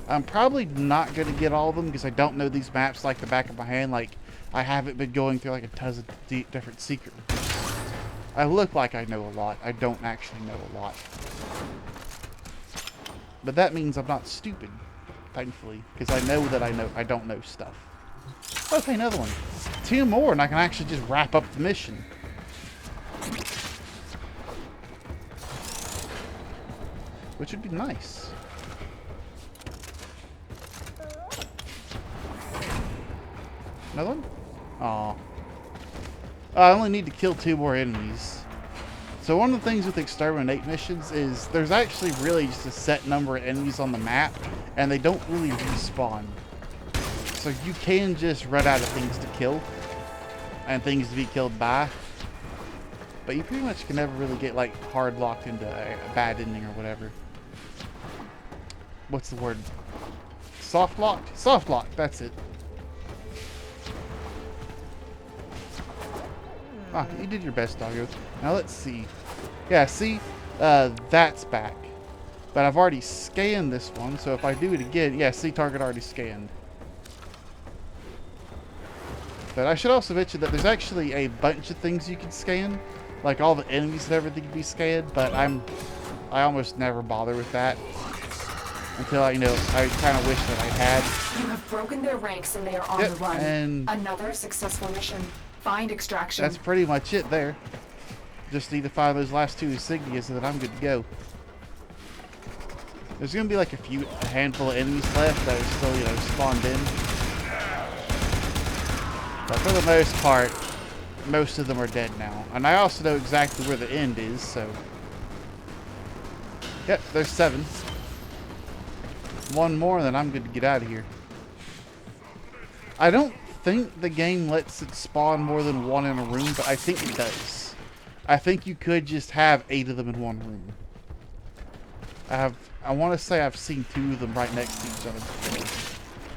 I'm probably not going to get all of them because I don't know these maps like the back of my hand. Like, I haven't been going through like a ton of different secret rooms. I look like I know a lot. I don't actually know a lot. But that means I'm not stupid, thankfully, because I know that I don't know stuff. Okay, another one. 2 more and I can actually just wrap up the mission. Which would be nice. Another one? Aw. I only need to kill 2 more enemies. So one of the things with exterminate missions is there's actually really just a set number of enemies on the map, and they don't really respawn. So you can just run out of things to kill, and things to be killed by. But you pretty much can never really get like hard locked into a bad ending or whatever. What's the word? Soft locked? Soft locked, that's it. Ah, you did your best, doggo. Now let's see. Yeah, see? That's back. But I've already scanned this one, so if I do it again... Yeah, see, target already scanned. But I should also mention that there's actually a bunch of things you can scan. Like all the enemies and everything can be scanned, but I almost never bother with that. Until I kind of wish that I had. You have broken their ranks and they are on the run. And another successful mission. Find extraction. That's pretty much it there. Just need to find those last 2 insignias so that I'm good to go. There's going to be like a handful of enemies left that are still, spawned in. But for the most part, most of them are dead now. And I also know exactly where the end is, so... Yep, there's 7. 1 more, and then I'm good to get out of here. I don't think the game lets it spawn more than 1 in a room, but I think it does. I think you could just have 8 of them in 1 room. I want to say I've seen 2 of them right next to each other before,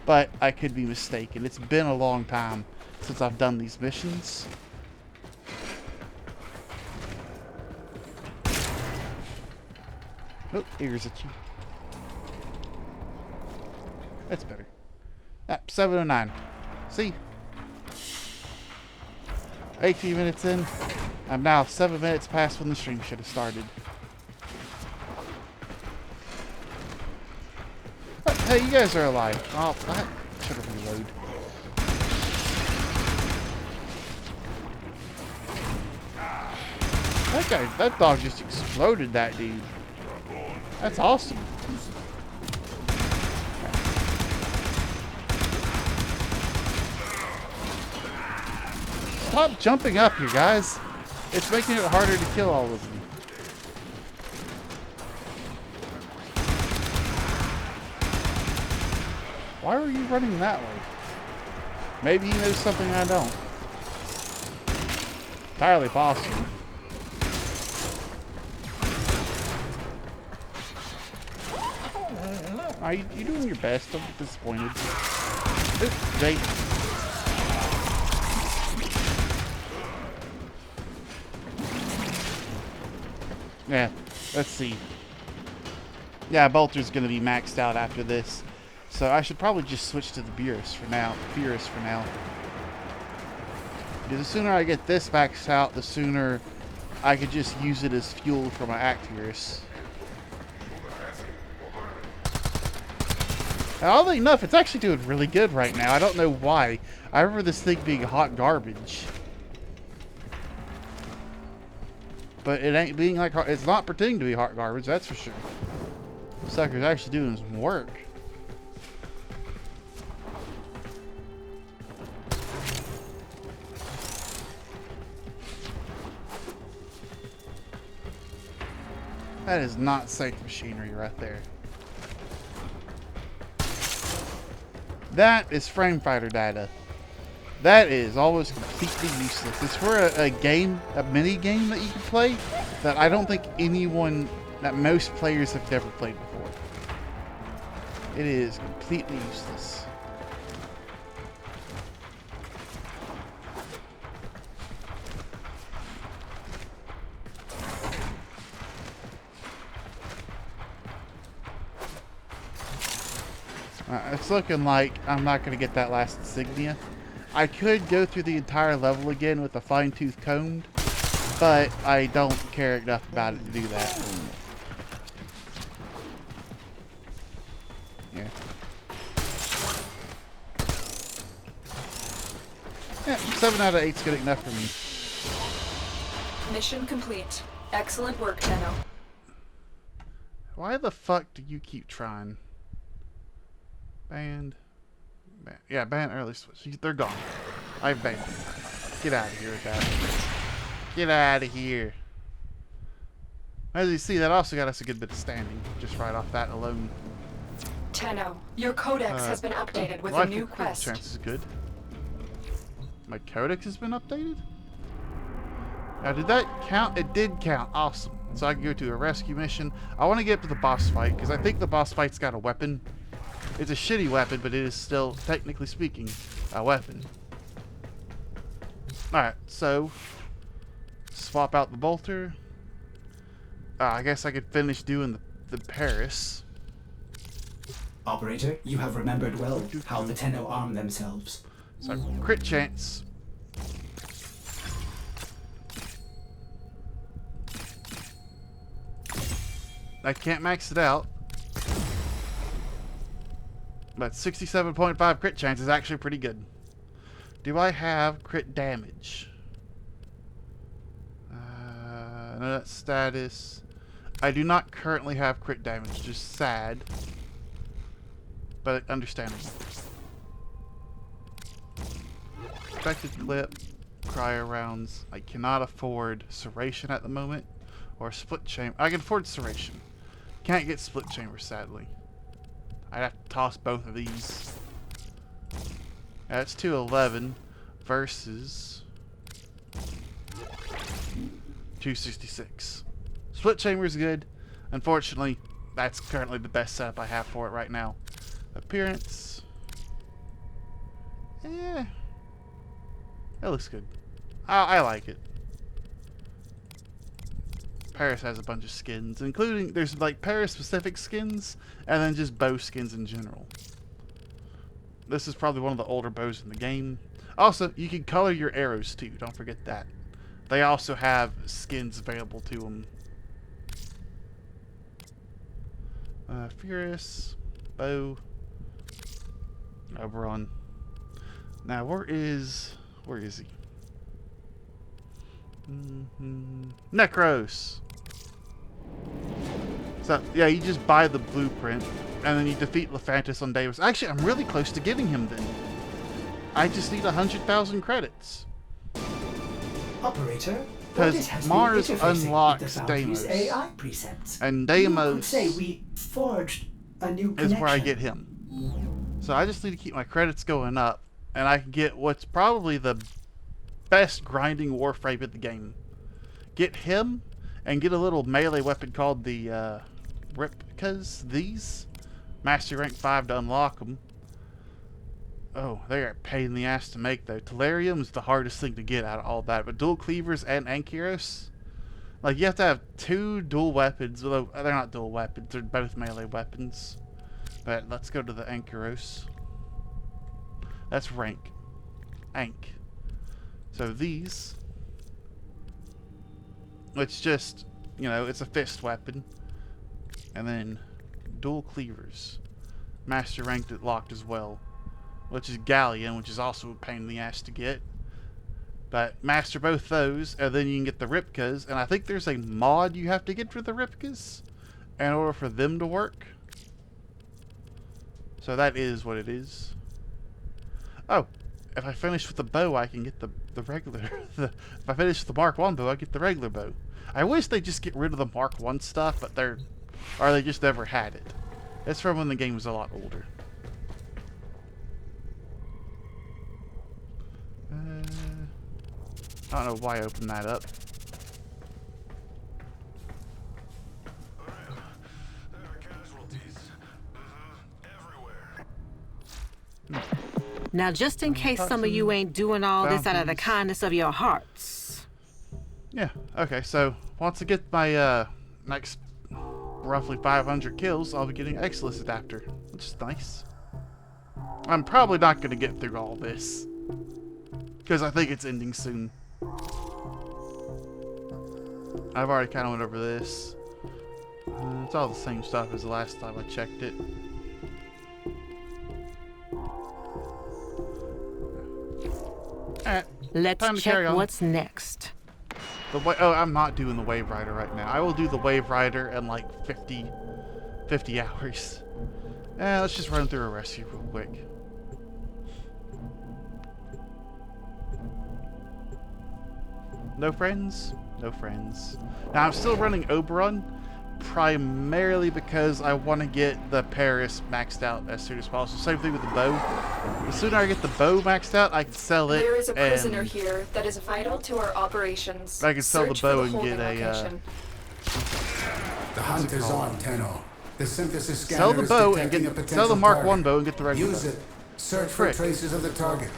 but I could be mistaken. It's been a long time since I've done these missions. Oh, here's a cheat. That's better. 709. See? 18 minutes in. I'm now 7 minutes past when the stream should have started. Oh, hey, you guys are alive. Oh, I should have reloaded. That dog just exploded that dude. That's awesome. Stop jumping up here, guys. It's making it harder to kill all of them. Why are you running that way? Maybe he knows something I don't. Entirely possible. Are you doing your best? I'm disappointed. Oops, Jake. Yeah, let's see. Yeah, Bolter's going to be maxed out after this. So I should probably just switch to the Beerus for now. Because the sooner I get this maxed out, the sooner I could just use it as fuel for my Activirus. And oddly enough, it's actually doing really good right now. I don't know why. I remember this thing being hot garbage. But it ain't being like... It's not pretending to be hot garbage, that's for sure. Sucker's actually doing some work. That is not safe machinery right there. That is frame fighter data. That is almost completely useless. It's for a game, a mini game that you can play that I don't think that most players have never played before. It is completely useless. It's looking like I'm not going to get that last insignia. I could go through the entire level again with a fine-tooth comb, but I don't care enough about it to do that. Yeah. Yeah, 7 out of 8's good enough for me. Mission complete. Excellent work, Tenno. Why the fuck do you keep trying? Banned. Yeah, ban early switch. They're gone. I've banned them. Get out of here with that. Get out of here. As you see, that also got us a good bit of standing, just right off that alone. Tenno, your codex has been updated with a Rifle new critical quest. chance is good. My codex has been updated? Now, did that count? It did count. Awesome. So I can go to a rescue mission. I want to get up to the boss fight, because I think the boss fight's got a weapon. It's a shitty weapon, but it is still, technically speaking, a weapon. Alright, so swap out the bolter. I guess I could finish doing the Paris. Operator, you have remembered well how the Tenno arm themselves. So, crit chance. I can't max it out. But 67.5 crit chance is actually pretty good. Do I have crit damage? No, that's status. I do not currently have crit damage, just sad. But understandable. Expected clip, cryo rounds. I cannot afford serration at the moment. Or split chamber. I can afford serration. Can't get split chamber, sadly. I'd have to toss both of these. That's 211 versus 266. Split chamber is good. Unfortunately, that's currently the best setup I have for it right now. Appearance. Yeah. That looks good. I like it. Paris has a bunch of skins, including, there's like Paris-specific skins, and then just bow skins in general. This is probably one of the older bows in the game. Also, you can color your arrows too, don't forget that. They also have skins available to them. Furious, bow, Oberon. Now, where is he? Necros. So, yeah, you just buy the blueprint, and then you defeat Lephantis on Davis. Actually, I'm really close to getting him then. I just need 100,000 credits. Operator, Because Mars unlocks Deimos. AI precepts. And You could Deimos say we forged a new is connection. where I get him. So I just need to keep my credits going up, and I can get what's probably the best grinding Warframe in the game. Get him, and get a little melee weapon called the Replicas. These Master Rank 5 to unlock them. Oh, they are a pain in the ass to make though. Tellurium is the hardest thing to get out of all that, but dual cleavers and Ankyros, Like, you have to have 2 dual weapons. Although, they're not dual weapons. They're both melee weapons. But let's go to the Ankyros. That's rank. Ank. So these... It's just, you know, it's a fist weapon. And then dual cleavers. Master ranked it locked as well. Which is Galleon, which is also a pain in the ass to get. But master both those, and then you can get the Ripkas. And I think there's a mod you have to get for the Ripkas in order for them to work. So that is what it is. Oh, if I finish with the bow, I can get the regular... if I finish with the Mark 1 bow, I get the regular bow. I wish they'd just get rid of the Mark 1 stuff, but they're... Or they just never had it. It's from when the game was a lot older. I don't know why I opened that up. There are casualties everywhere. Now, just in case some of you ain't doing all this out of the kindness of your hearts. Yeah, okay, so once I get my next roughly 500 kills, I'll be getting an Exilus adapter, which is nice. I'm probably not going to get through all this, because I think it's ending soon. I've already kind of went over this. It's all the same stuff as the last time I checked it. Alright, Let's check what's next. Oh, I'm not doing the Wave Rider right now. I will do the Wave Rider in like 50 hours. Let's just run through a rescue real quick. No friends? No friends. Now, I'm still running Oberon, primarily because I want to get the Paris maxed out as soon as possible. Same thing with the bow. The sooner I get the bow maxed out, I can sell it. There is a prisoner here that is vital to our operations. I can sell the bow and get a... The hunt is on, Tenno. The synthesis scanner sell the bow and detecting a get potential sell the Mark target. 1 bow and get the regular Use bow. it. Search for traces of the target.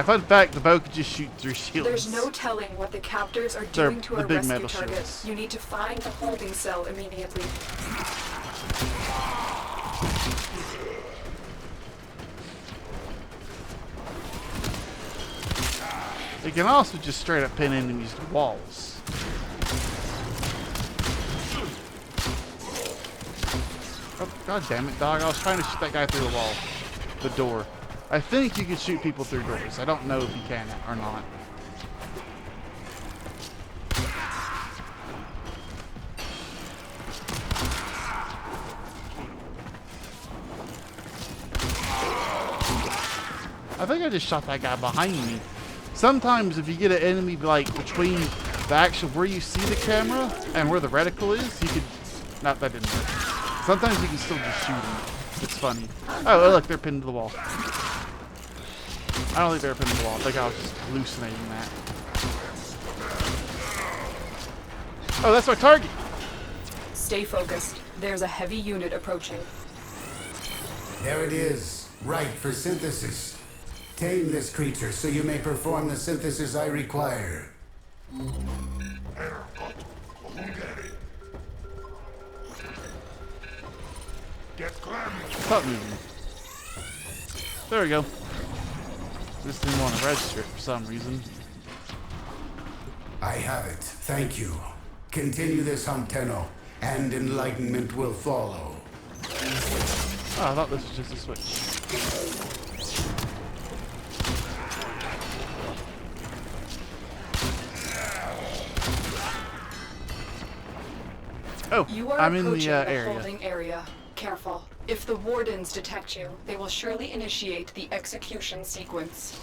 Fun fact, the bow could just shoot through shields. There's no telling what the captors are doing to the our big rescue metal target. shields. You need to find the holding cell immediately. It can also just straight up pin enemies to walls. Oh, god damn it, dog. I was trying to shoot that guy through the wall. The door. I think you can shoot people through doors. I don't know if you can or not. I think I just shot that guy behind me. Sometimes if you get an enemy like between the actual where you see the camera and where the reticle is, you could... No, that didn't work. Sometimes you can still just shoot them. It's funny. Oh, look, they're pinned to the wall. I don't think they were pinned to the wall. I think I was just hallucinating that. Oh, that's my target! Stay focused. There's a heavy unit approaching. There it is. Right for synthesis. Tame this creature so you may perform the synthesis I require. Get moving. There we go. Just didn't want to register it for some reason. I have it. Thank you. Continue this hunt, Tenno, and enlightenment will follow. Oh, I thought this was just a switch. Oh, You are I'm in the approaching area. holding area. Careful. If the wardens detect you, they will surely initiate the execution sequence.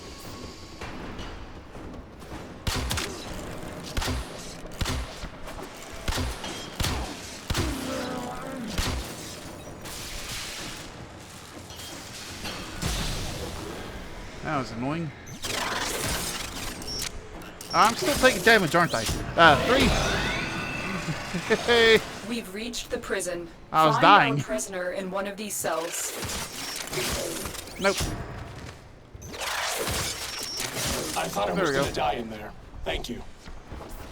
That was annoying. I'm still taking damage, aren't I? 3. Hey. We've reached the prison. I was Find dying. our prisoner in one of these cells. Nope. I thought I There was we gonna go. die in there. Thank you.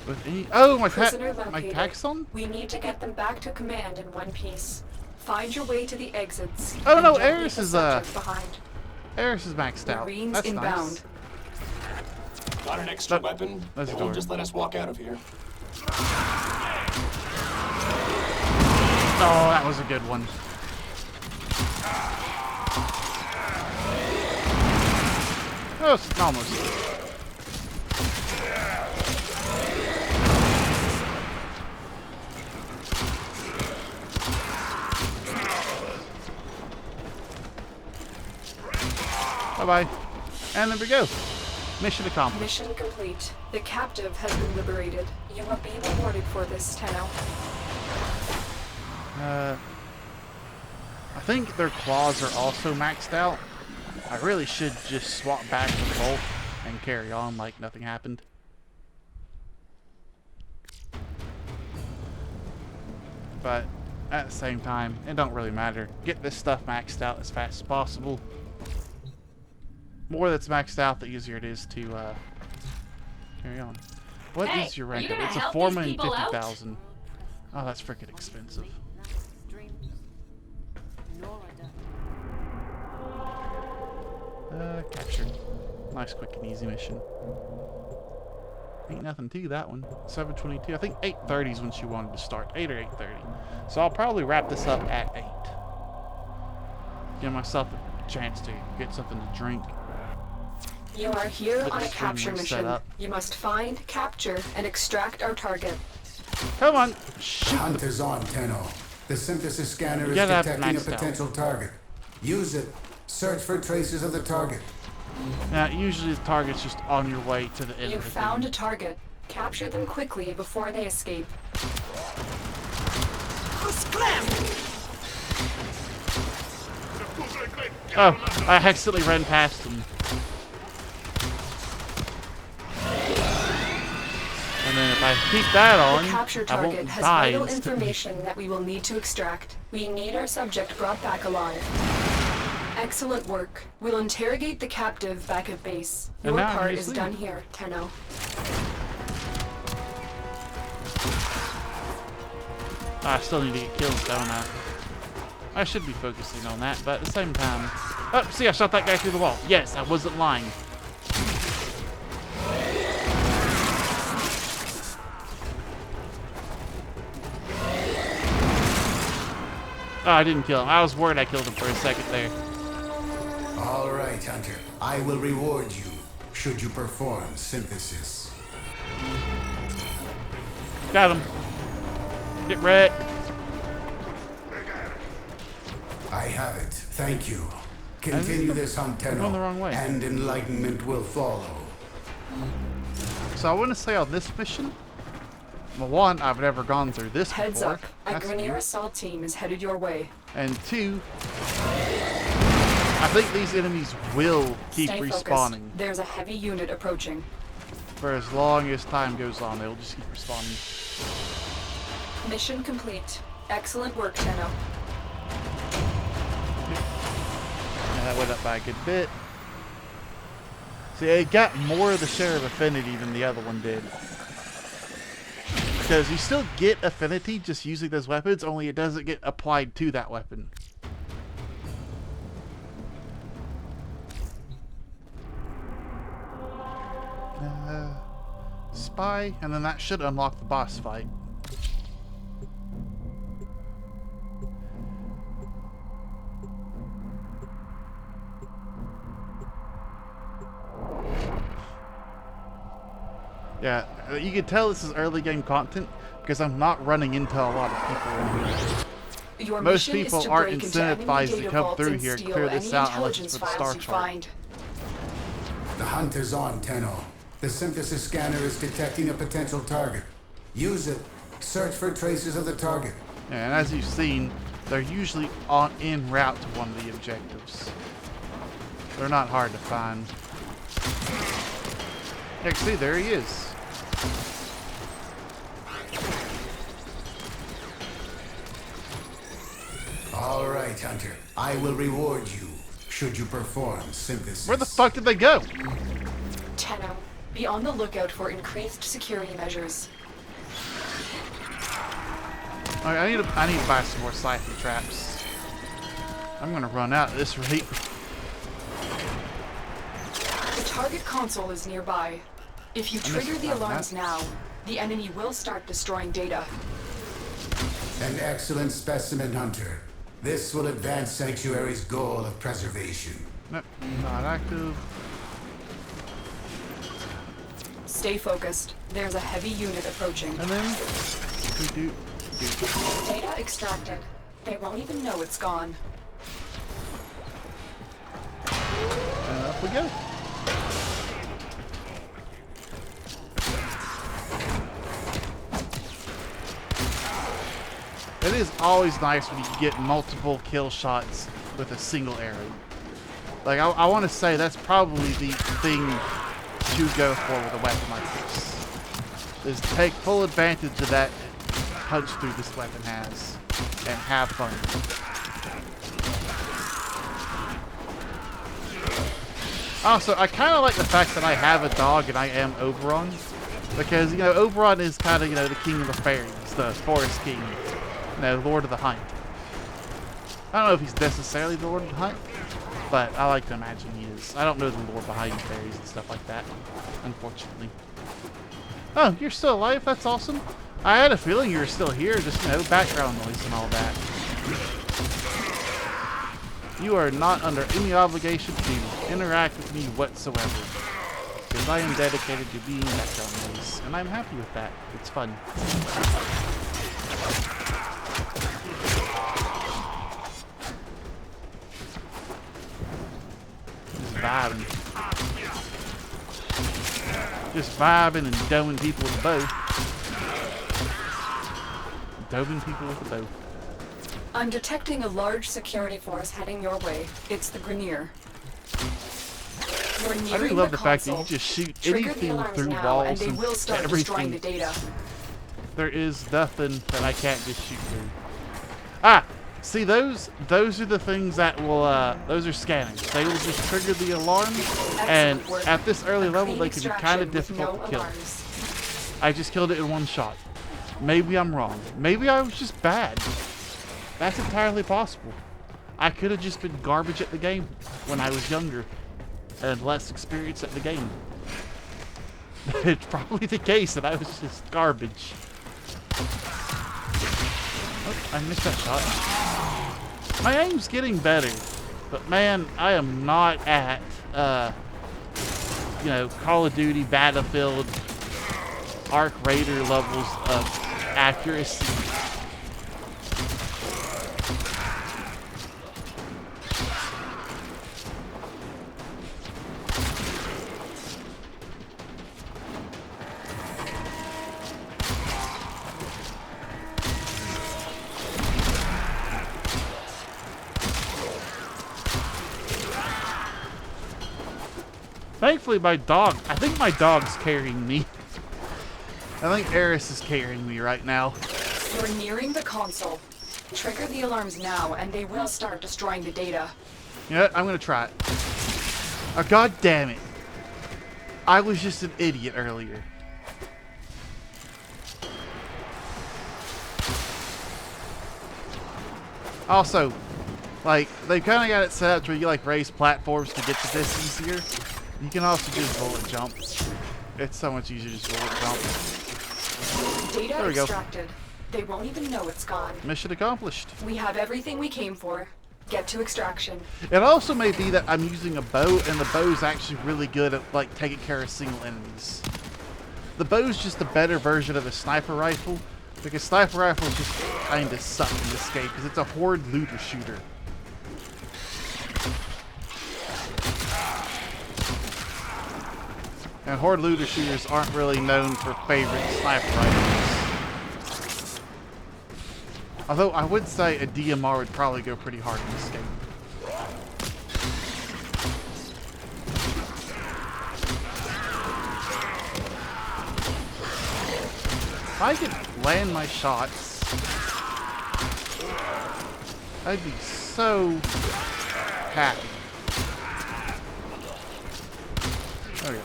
With any... Oh, my Prisoner located. my pack's on? We need to get them back to command in one piece. Find your way to the exits. Oh, and no, don't leave Eris the is, subject behind. Eris is maxed out. Marines That's inbound. nice. Got an extra That- weapon? that's They a won't door. just let us walk out of here. Oh, that was a good one. Oh, almost. Bye-bye. And there we go. Mission accomplished. Mission complete. The captive has been liberated. You will be rewarded for this, Tenno. I think their claws are also maxed out. I really should just swap back to both and carry on like nothing happened. But at the same time, it don't really matter. Get this stuff maxed out as fast as possible. More that's maxed out, the easier it is to carry on. What is Hey, your are rank you up? gonna It's a help foreman these and people out? 50,000. Oh, that's freaking expensive. Captured. Nice, quick, and easy mission. Ain't nothing to that one. 7:22. I think 8:30 is when she wanted to start. 8 or 8:30. So I'll probably wrap this up at 8. Give myself a chance to get something to drink. You are here Get on the a capture stream reset mission. up. You must find, capture, and extract our target. Come on, The shoot hunt the... is on, Tenno. The synthesis scanner is gotta have it detecting a maxed out. potential target. Use it. Search for traces of the target. Now, usually the target's just on your way to the end You of the found a thing. target. Capture them quickly before they escape. Oh, I accidentally ran past him. And then if I keep that on, The capture I target won't has die vital instantly. information that we will need to extract. We need our subject brought back alive. Excellent work. We'll interrogate the captive back at base. And Your now part you is leave. done here, Tenno. I still need to get kills, don't I? I should be focusing on that, but at the same time... Oh, see, I shot that guy through the wall. Yes, I wasn't lying. Oh, I didn't kill him. I was worried I killed him for a second there. All right, Hunter. I will reward you should you perform synthesis. Got him. Get wrecked. I have it. Thank you. Continue this hunt, I'm Tenno, going the wrong way. and enlightenment will follow. So I want to say on this mission, well, one, I've never gone through this Heads before. up. A That's Grenier new. assault team is headed your way. And two, I think these enemies will keep Stay respawning. focused. There's a heavy unit approaching. For as long as time goes on, they'll just keep respawning. Mission complete. Excellent work, Tenno. Yeah, that went up by a good bit. See, it got more of the share of affinity than the other one did. Because you still get affinity just using those weapons, only it doesn't get applied to that weapon. Spy, and then that should unlock the boss fight. Yeah, you can tell this is early game content because I'm not running into a lot of people in here. Your Most mission people is to aren't break into enemy incentivized to data come vaults through and here and steal clear this any out unless it's intelligence for the files star you chart. find. The hunt is on, Tenno. The synthesis scanner is detecting a potential target. Use it. Search for traces of the target. Yeah, and as you've seen, they're usually en route to one of the objectives. They're not hard to find. Yeah, see, there he is. All right, Hunter. I will reward you should you perform synthesis. Where the fuck did they go? Tenno, be on the lookout for increased security measures. Alright, I need to buy some more siphon traps. I'm gonna run out at this rate. The target console is nearby. If you trigger the alarms now, the enemy will start destroying data. An excellent specimen, Hunter. This will advance Sanctuary's goal of preservation. Nope, not active. Stay focused. There's a heavy unit approaching. And then do. Data extracted. They won't even know it's gone. And up we go. It is always nice when you can get multiple kill shots with a single arrow. Like, I want to say that's probably the thing to go for with a weapon like this. Is take full advantage of that punch through this weapon has and have fun. Also, I kind of like the fact that I have a dog and I am Oberon. Because, you know, Oberon is kind of, you know, the king of the fairies, the forest king. You know, Lord of the Hunt. I don't know if he's necessarily the Lord of the Hunt, but I like to imagine he is. I don't know the lore behind fairies and stuff like that, unfortunately. Oh, you're still alive? That's awesome. I had a feeling you were still here, just, you know, background noise and all that. You are not under any obligation to interact with me whatsoever. Because I am dedicated to being background noise, and I'm happy with that. It's fun. Just vibing. Just vibing and doming people with a bow. Doming people with a bow. I'm detecting a large security force heading your way. It's the Grenier. I really love the fact that you just shoot anything through walls and everything. The data. There is nothing that I can't just shoot through. Ah! See, those are the things that will, those are scanners. They will just trigger the alarm, and at this early level, they can be kind of difficult to kill. I just killed it in one shot. Maybe I'm wrong. Maybe I was just bad. That's entirely possible. I could have just been garbage at the game when I was younger and less experienced at the game. It's probably the case that I was just garbage. Oh, I missed that shot. My aim's getting better, but man, I am not at, you know, Call of Duty, Battlefield, Arc Raider levels of accuracy. Thankfully, I think my dog's carrying me. I think Eris is carrying me right now. You're nearing the console. Trigger the alarms now, and they will start destroying the data. You know what? I'm gonna try it. Oh, God damn it. I was just an idiot earlier. Also, like, they've kind of got it set up where you, like, raise platforms to get to this easier. You can also just bullet jump. It's so much easier to just bullet jump. Data There we go. extracted. They won't even know it's gone. Mission accomplished. We have everything we came for. Get to extraction. It also may be that I'm using a bow, and the bow's actually really good at, like, taking care of single enemies. The bow's just a better version of a sniper rifle, because sniper rifles just kind of suck in this game, because it's a horde looter shooter. And horde looter shooters aren't really known for favorite sniper rifles. Although I would say a DMR would probably go pretty hard in this game. If I could land my shots, I'd be so happy. Okay.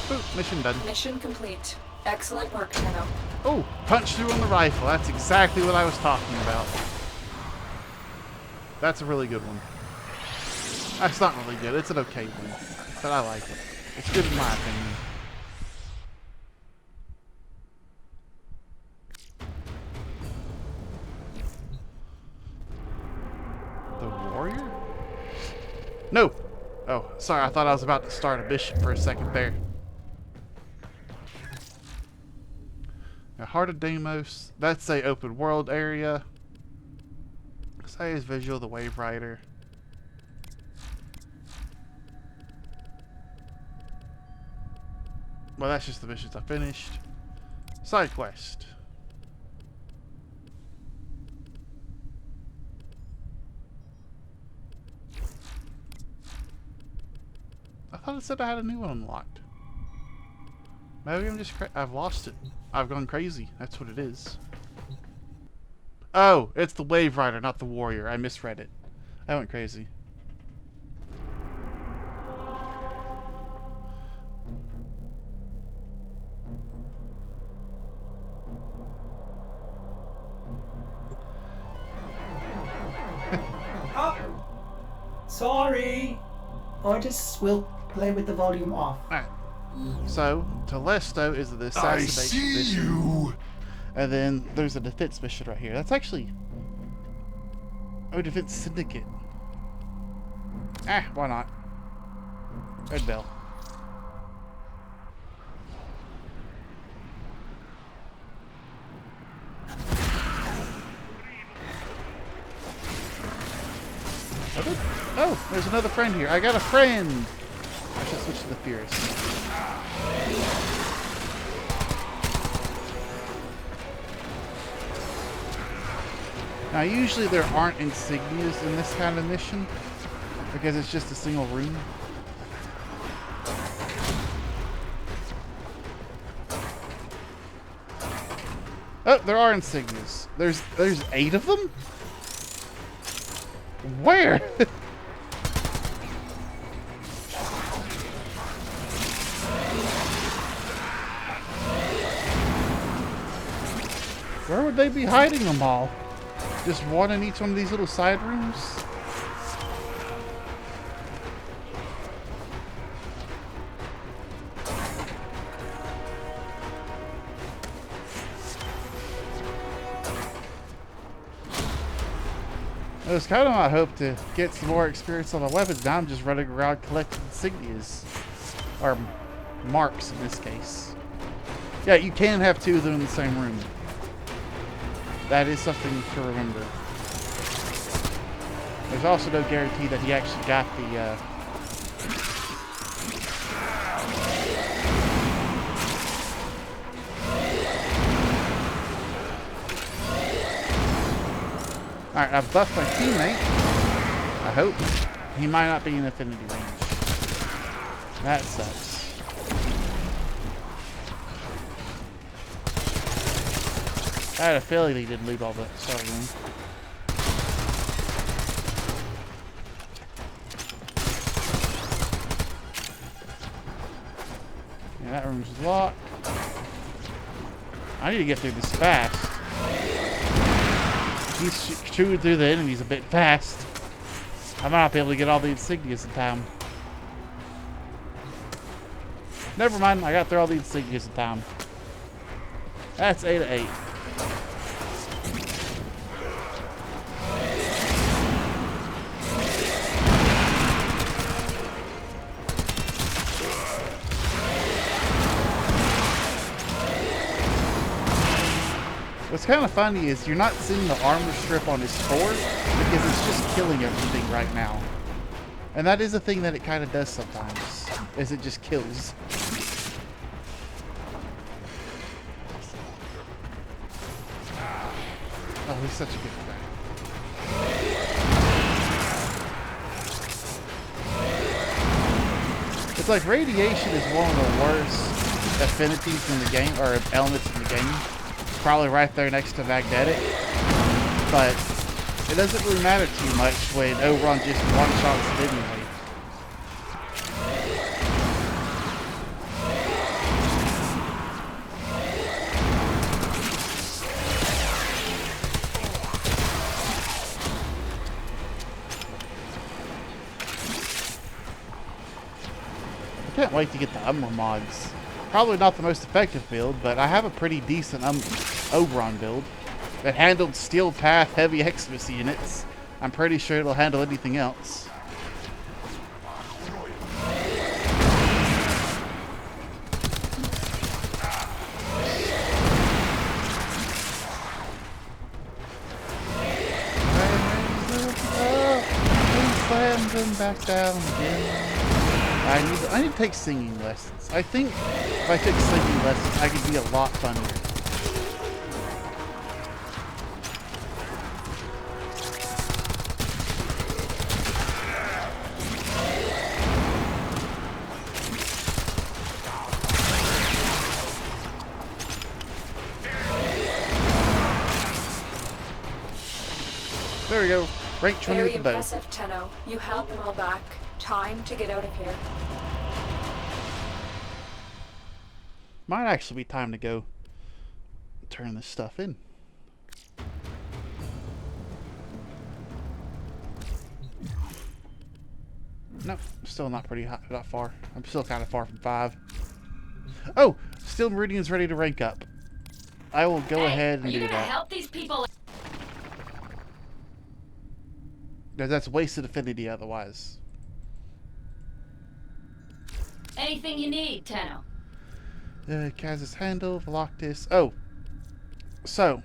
Boop, mission done. Mission complete. Excellent work, Tenno. Oh, punch through on the rifle. That's exactly what I was talking about. That's a really good one. That's not really good. It's an okay one. But I like it. It's good in my opinion. The warrior? No! Oh, sorry. I thought I was about to start a mission for a second there. Now, Heart of Deimos. That's a open world area. Say is visual, the Wave Rider. Well, that's just the missions I finished. Side quest. I thought it said I had a new one unlocked. Maybe I'm just I've lost it. I've gone crazy. That's what it is. Oh, it's the Wave Rider, not the Warrior. I misread it. I went crazy. Sorry. Artists will play with the volume off. Alright. So, Telesto is the I assassination see mission. you. And then there's a defense mission right here. That's actually... Oh, defense syndicate. Ah, why not? Red bell. Oh, there's another friend here. I got a friend! I should switch to the Fierce. Now, usually there aren't insignias in this kind of mission because it's just a single room. Oh, there are insignias. There's 8 of them? Where? Where would they be hiding them all? Just one in each one of these little side rooms? It was kind of my hope to get some more experience on the weapons. Now I'm just running around collecting insignias. Or marks in this case. Yeah, you can have 2 of them in the same room. That is something to remember. There's also no guarantee that he actually got the Alright, I've buffed my teammate. I hope. He might not be in affinity range. That sucks. I had a feeling he didn't loot all the starting room. Yeah, that room's locked. I need to get through this fast. He's chewing through the enemies a bit fast. I might not be able to get all the insignias in time. Never mind, I got through all the insignias in time. That's 8 of 8. What's kind of funny is you're not seeing the armor strip on his sword because it's just killing everything right now. And that is a thing that it kind of does sometimes, is it just kills. Oh, he's such a good guy. It's like radiation is one of the worst affinities in the game, or elements in the game. Probably right there next to magnetic. But it doesn't really matter too much when Oberon just one-shots it anyway. I can't wait to get the Umbra mods. Probably not the most effective build, but I have a pretty decent Oberon build that handled Steel Path heavy Xmas units. I'm pretty sure it'll handle anything else. Slammed them back down again. I need to take singing lessons. I think if I took singing lessons, I could be a lot funnier. There we go. Rank 20 Very with the bow. impressive, Tenno. You held them all back. Time to get out of here. Might actually be time to go turn this stuff in. Nope, still not pretty hot, not far. I'm still kind of far from 5. Oh, Steel Meridian's ready to rank up. I will go ahead and do that. Help these people. Because that's wasted affinity otherwise. Anything you need, Tenno. Kaz's Handle, Veloctis. Oh. So.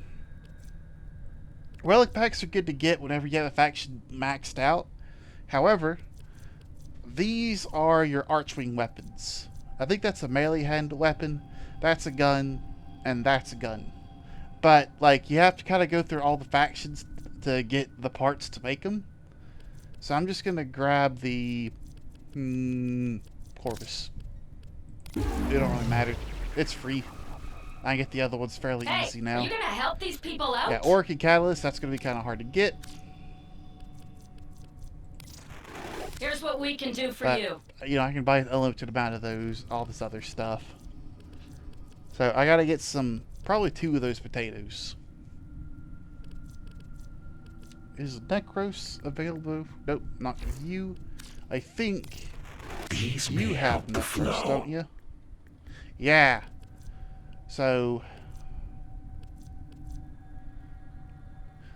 Relic packs are good to get whenever you have a faction maxed out. However, these are your Archwing weapons. I think that's a melee hand weapon. That's a gun. And that's a gun. But, like, you have to kind of go through all the factions to get the parts to make them. So I'm just going to grab the Corvus. It don't really matter. It's free. I can get the other ones fairly easy now. You gonna help these people out? Yeah, Auric and Catalyst, that's going to be kind of hard to get. Here's what we can do for But, you. You know, I can buy an unlimited amount of those, all this other stuff. So I got to get probably 2 of those potatoes. Is Necros available? Nope, not with you. I think you have Necros, don't you? Yeah. So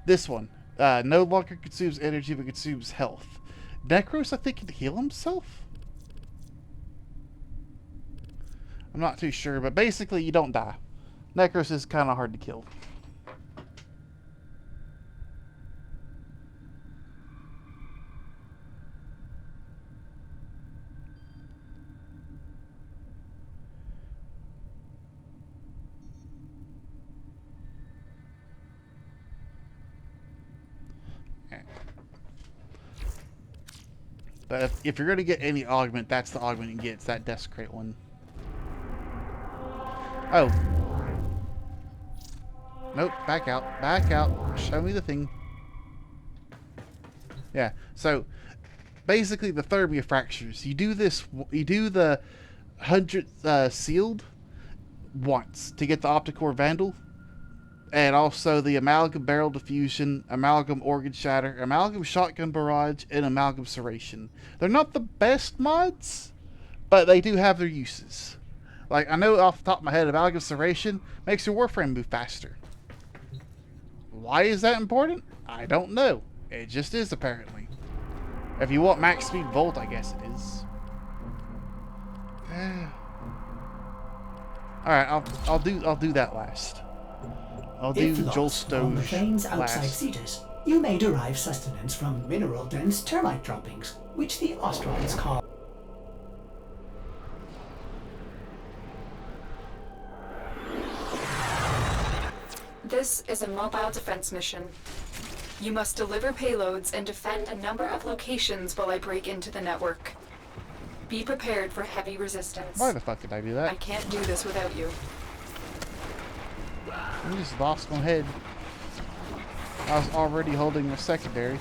this one no longer consumes energy but consumes health. Necros, I think, can heal himself. I'm not too sure, but basically you don't die. Necros is kind of hard to kill. But if you're going to get any augment, that's the augment you get. It's that Desecrate one. Oh. Nope, back out. Back out. Show me the thing. Yeah, so basically the Thermia Fractures. You do this, you do the 100 sealed once to get the Opticore Vandal. And also the Amalgam Barrel Diffusion, Amalgam Organ Shatter, Amalgam Shotgun Barrage, and Amalgam Serration. They're not the best mods, but they do have their uses. Like, I know off the top of my head, Amalgam Serration makes your Warframe move faster. Why is that important? I don't know. It just is, apparently. If you want max speed Volt, I guess it is. Alright, I'll do that last. I'll do If on the plains Jolsto's outside last. Cetus, you may derive sustenance from mineral-dense termite droppings, which the Ostroids call. This is a mobile defense mission. You must deliver payloads and defend a number of locations while I break into the network. Be prepared for heavy resistance. Why the fuck did I do I that? can't do this without you. I just lost my head. I was already holding my secondary.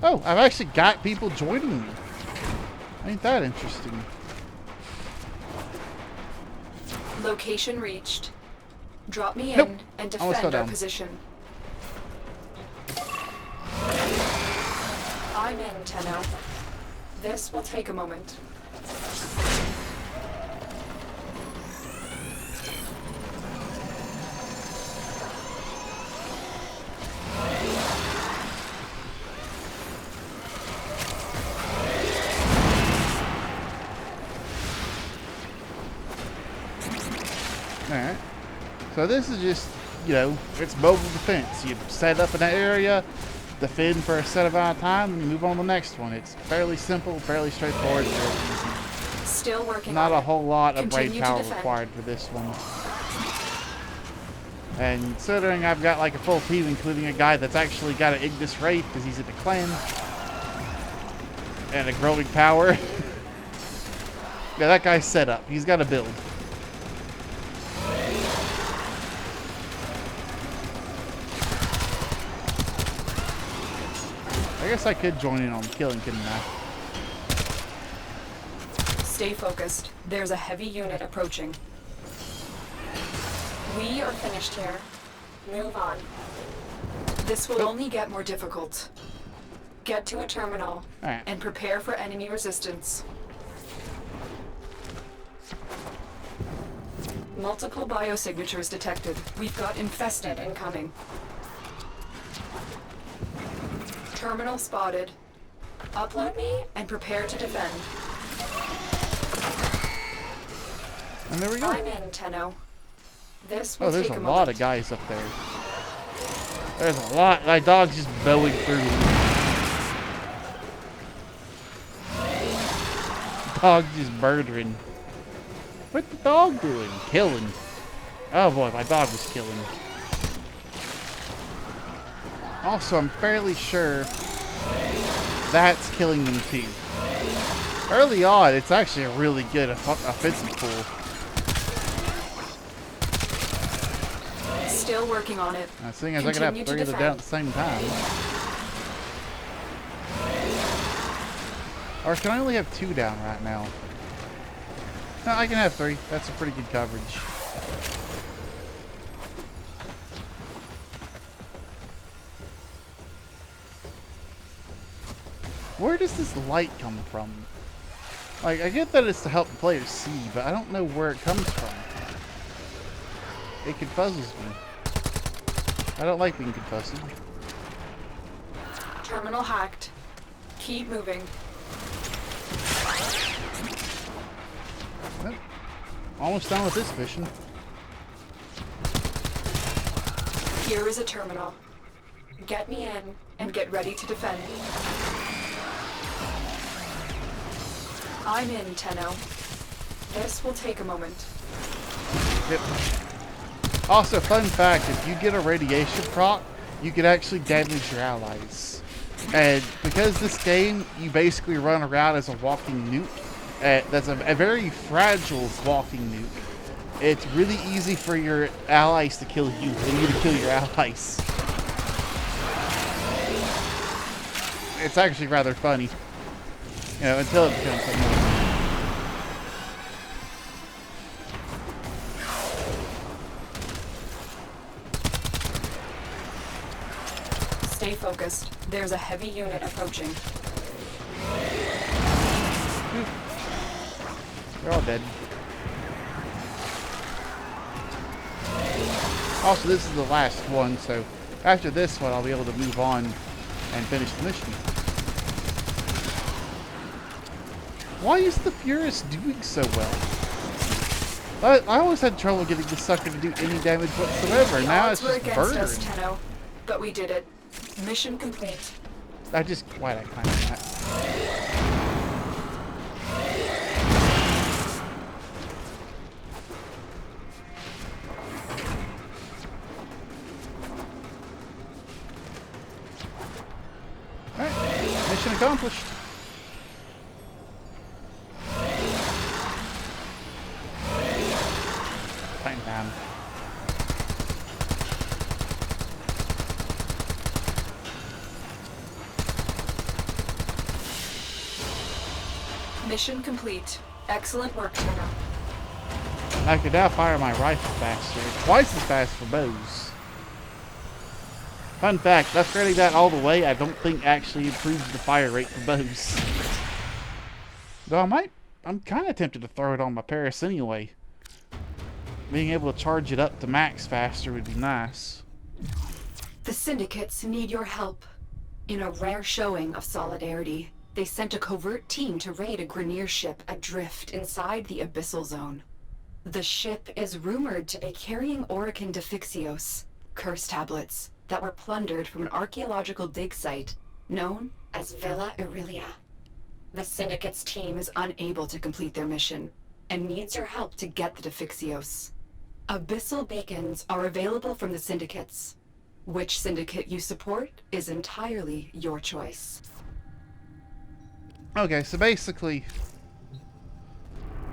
Oh, I've actually got people joining me. Ain't that interesting? Location reached. Drop me in Nope. and Almost fell defend our down. position. I'm in, Tenno. This will take a moment. Alright. So this is just, you know, it's mobile defense. You set up in an area, defend for a set amount of time, and move on to the next one. It's fairly simple, fairly straightforward, fairly easy. Still working Not on a it. whole lot of brain Continue to power defend. required for this one. And considering I've got like a full team, including a guy that's actually got an Ignis Wraith because he's in the clan, and a growing power. Yeah, that guy's set up. He's got a build. I guess I could join in on killing, couldn't I? Stay focused. There's a heavy unit approaching. We are finished here. Move on. This will only get more difficult. Get to a terminal Alright. and prepare for enemy resistance. Multiple biosignatures detected. We've got infested incoming. Terminal spotted. Upload me and prepare to defend. And there we go. I'm in, Tenno. This will Oh, there's take a a lot moment. of guys up there. There's a lot. My dog's just bowing through. Dog just murdering. What's the dog doing? Killing. Oh boy, my dog was killing. Also, I'm fairly sure that's killing them too. Early on, it's actually a really good offensive tool. Still working on it. Seeing as I can have Continue to 3 of them down at the same time. Or can I only have 2 down right now? No, I can have 3. That's a pretty good coverage. Where does this light come from? Like, I get that it's to help the players see, but I don't know where it comes from. It confuzzles me. I don't like being confuzzled. Terminal hacked. Keep moving. Well, almost done with this mission. Here is a terminal. Get me in and get ready to defend. I'm in, Tenno. This will take a moment. Yep. Also, fun fact, if you get a radiation proc, you can actually damage your allies. And because this game, you basically run around as a walking nuke, that's a very fragile walking nuke. It's really easy for your allies to kill you, and you to kill your allies. It's actually rather funny. You know, until it becomes something else. Stay focused. There's a heavy unit approaching. They're all dead. Also, this is the last one, so after this one, I'll be able to move on and finish the mission. Why is the Furus doing so well? I always had trouble getting the sucker to do any damage whatsoever. The Now odds it's were just against murdering. us, Tenno, but we did it. Mission complete. Why'd I climb that? Alright, mission accomplished. Mission complete. Excellent work, Turner. I can now fire my rifle faster. Twice as fast for bows. Fun fact, upgrading that all the way I don't think actually improves the fire rate for bows. Though I'm kind of tempted to throw it on my Paris anyway. Being able to charge it up to max faster would be nice. The syndicates need your help. In a rare showing of solidarity, they sent a covert team to raid a Grineer ship adrift inside the Abyssal Zone. The ship is rumored to be carrying Orokin Defixios, curse tablets, that were plundered from an archaeological dig site known as Villa Aurelia. The syndicate's team is unable to complete their mission and needs your help to get the Defixios. Abyssal beacons are available from the syndicates. Which syndicate you support is entirely your choice. Okay, so basically,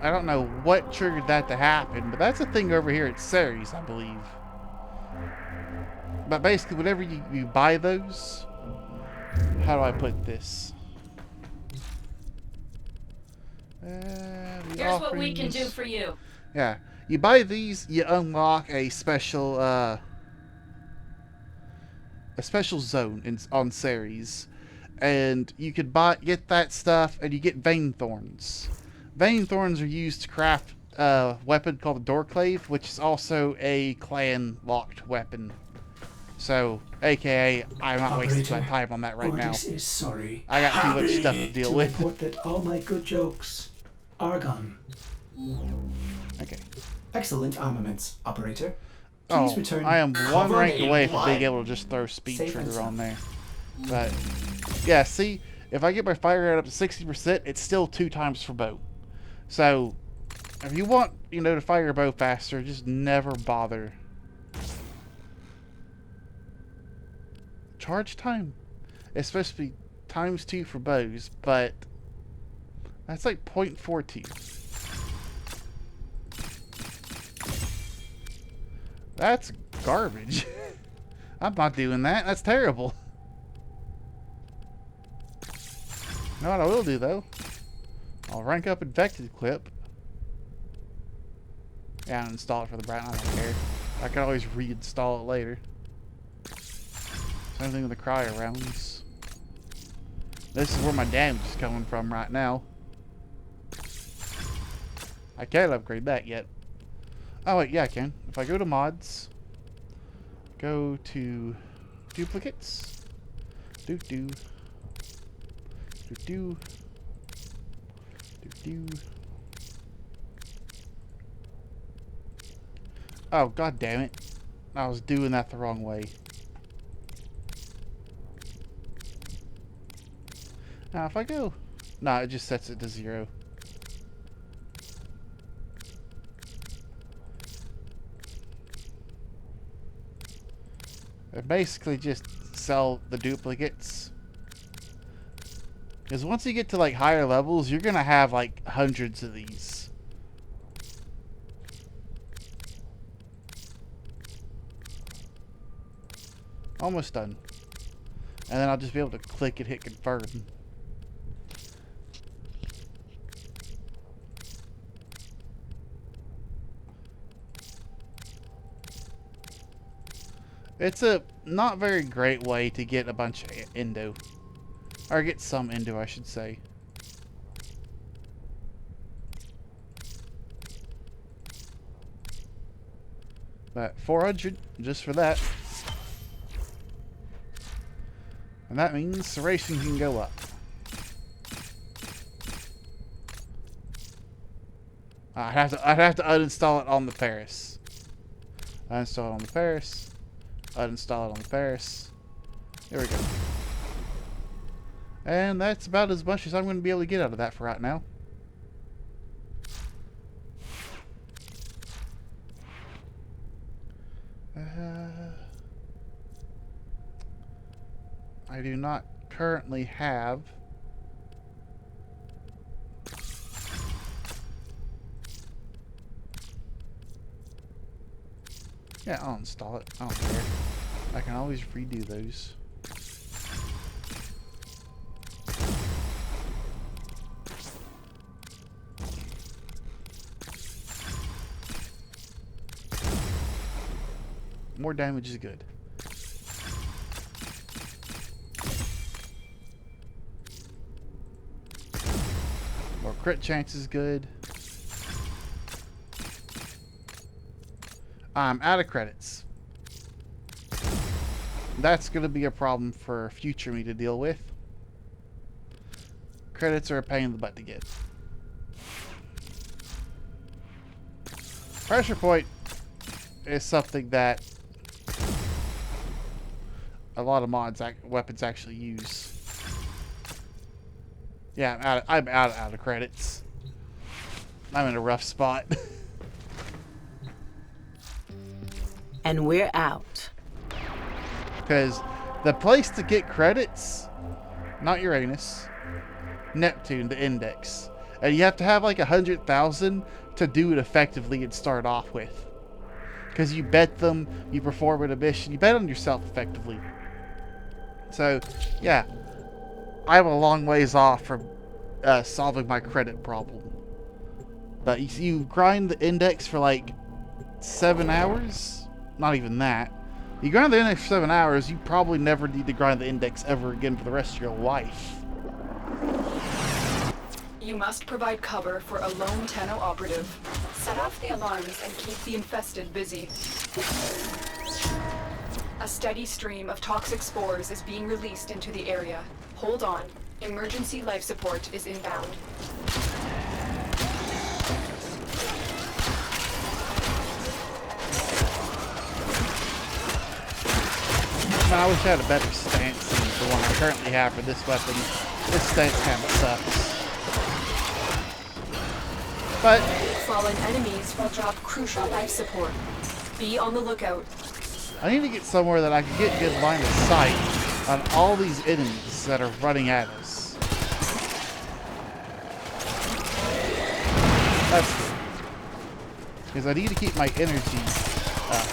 I don't know what triggered that to happen, but that's a thing over here at Ceres, I believe. But basically, whenever you buy those, how do I put this? Here's what we can do for you. Yeah, you buy these, you unlock a special zone on Ceres, and you could get that stuff, and you get vein thorns. Vein thorns are used to craft a weapon called the Doorclave, which is also a clan locked weapon. So, aka, I'm not wasting my time on that right now. Is sorry. I got too much stuff to deal with. Report that all my good jokes are gone. Okay. Excellent armaments, operator. Please return. I am one covered rank in away from blood. being able to just throw speed Safe and trigger on sound. there. But, yeah, see, if I get my fire rate up to 60%, it's still 2 times for bow. So, if you want, to fire your bow faster, just never bother. Charge time, especially ×2 for bows, but that's like 0.42. That's garbage. I'm not doing that. That's terrible. You know what I will do, though? I'll rank up Infected Clip. Yeah, and install it for the Brat. I don't care. I can always reinstall it later. Same thing with the cryo rounds. This is where my damage is coming from right now. I can't upgrade that yet. Oh wait, yeah I can. If I go to mods, go to duplicates, do. Oh god damn it. I was doing that the wrong way. Now if I go... Nah, it just sets it to 0. I basically just sell the duplicates. Because once you get to like higher levels, you're going to have like hundreds of these. Almost done. And then I'll just be able to click and hit confirm. It's a not very great way to get a bunch of endo. Or get some endo, I should say. But 400 just for that. And that means the racing can go up. I'd have to uninstall it on the Paris. Uninstall it on the Paris. Uninstall it on the Paris. There we go. And that's about as much as I'm going to be able to get out of that for right now. I do not currently have... Yeah, I'll install it. I don't care. I can always redo those. More damage is good. More crit chance is good. I'm out of credits. That's going to be a problem for future me to deal with. Credits are a pain in the butt to get. Pressure point is something that a lot of weapons actually use. Yeah, I'm out of credits. I'm in a rough spot. And we're out. Because the place to get credits, not Uranus, Neptune, the index. And you have to have like 100,000 to do it effectively and start off with. Because you bet them, you perform an mission, you bet on yourself effectively. So, yeah. I'm a long ways off from solving my credit problem. But you grind the index for like 7 hours? Not even that. You grind the index for 7 hours, you probably never need to grind the index ever again for the rest of your life. You must provide cover for a lone Tenno operative. Set off the alarms and keep the infested busy. A steady stream of toxic spores is being released into the area. Hold on. Emergency life support is inbound. I wish I had a better stance than the one I currently have for this weapon. This stance kind of sucks. But fallen enemies will drop crucial life support. Be on the lookout. I need to get somewhere that I can get good line of sight on all these enemies that are running at us. That's good. Because I need to keep my energy up.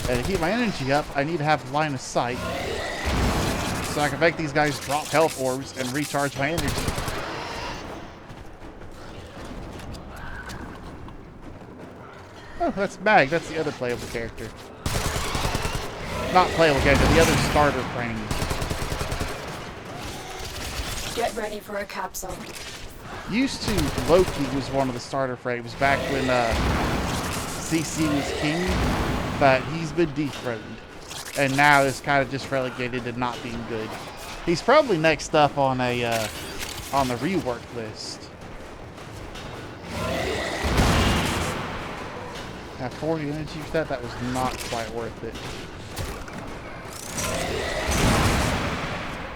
And to keep my energy up, I need to have line of sight so I can make these guys drop health orbs and recharge my energy. Oh, that's Mag. That's the other playable character. Not playable character, the other starter frame. Get ready for a capsule. Used to, Loki was one of the starter frames back when CC was king, but he's been dethroned. And now is kind of just relegated to not being good. He's probably next up on a on the rework list. Have 40 energy for that? That was not quite worth it.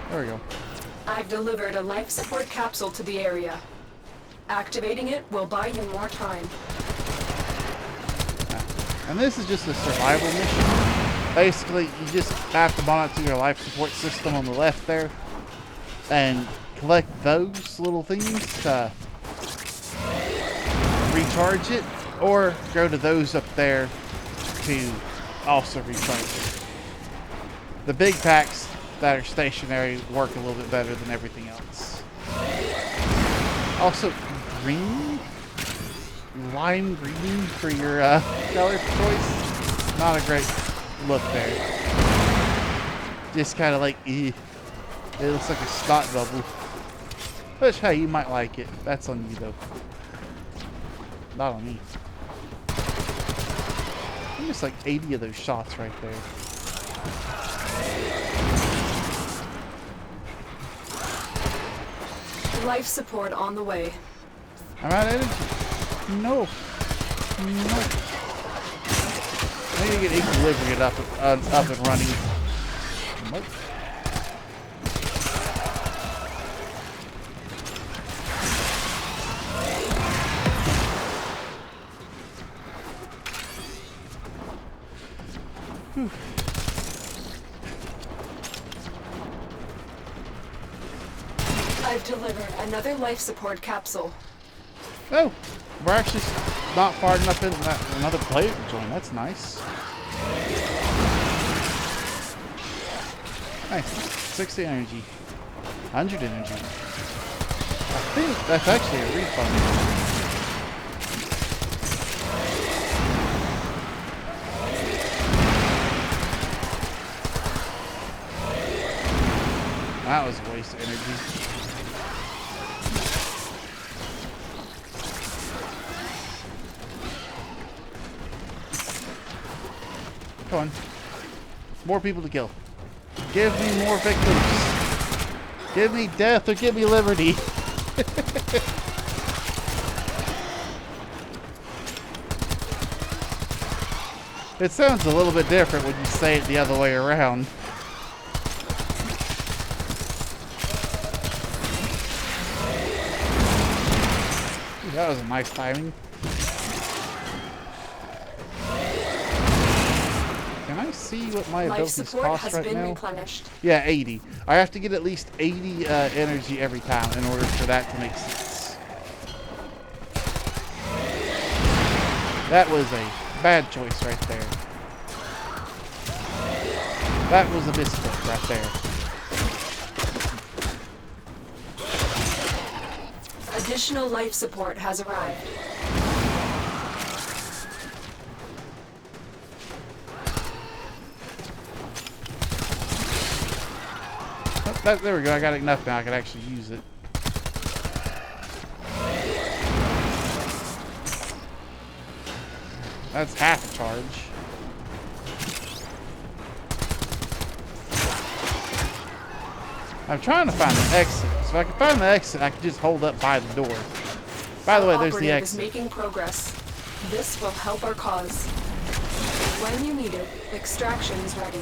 There we go. I've delivered a life support capsule to the area. Activating it will buy you more time. And this is just a survival mission. Basically, you just have to monitor your life support system on the left there and collect those little things to recharge it, or go to those up there to also recharge it. The big packs that are stationary work a little bit better than everything else. Also, green? Lime green for your color choice? Not a great look there. Just kind of like, eh. It looks like a snot bubble. Which, hey, you might like it. That's on you, though. Not on me. There's like 80 of those shots right there. Life support on the way. I'm out of energy. No. No. I need to get equilibrium up and running. Nope. Whew. I've delivered another life support capsule. Oh, we're actually not far enough in that another player to join. That's nice. Nice. 60 energy. 100 energy. I think that's actually a refund. That was a waste of energy. Come on. More people to kill. Give me more victims. Give me death or give me liberty. It sounds a little bit different when you say it the other way around. Ooh, that was a nice timing. Can I see what my abilities cost right now? Replenished. Yeah, 80. I have to get at least 80 energy every time in order for that to make sense. That was a bad choice right there. That was a misclick right there. Additional life support has arrived. Oh, there we go. I got enough now. I can actually use it. That's half a charge. I'm trying to find the exit. So if I can find the exit, I can just hold up by the door. By the way, there's the exit. Is making progress. This will help our cause. When you need it, extraction is ready.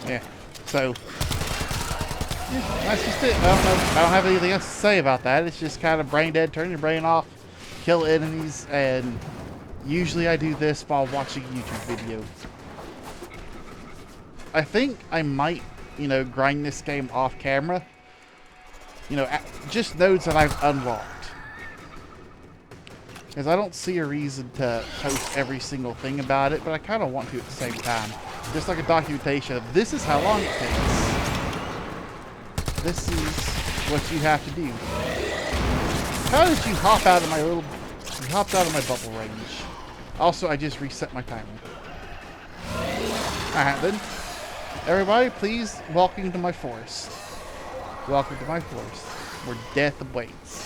Yeah, so yeah, that's just it. I don't know. I don't have anything else to say about that. It's just kind of brain dead. Turn your brain off, kill enemies, and usually I do this while watching a YouTube video. I think I might, you know, grind this game off camera. You know, just nodes that I've unlocked. Because I don't see a reason to post every single thing about it, but I kind of want to at the same time. Just like a documentation of this is how long it takes. This is what you have to do. How did you hop out of my little... You hopped out of my bubble range. Also, I just reset my timer. Alright then. Everybody, please welcome into my forest. Welcome to my forest, where death awaits.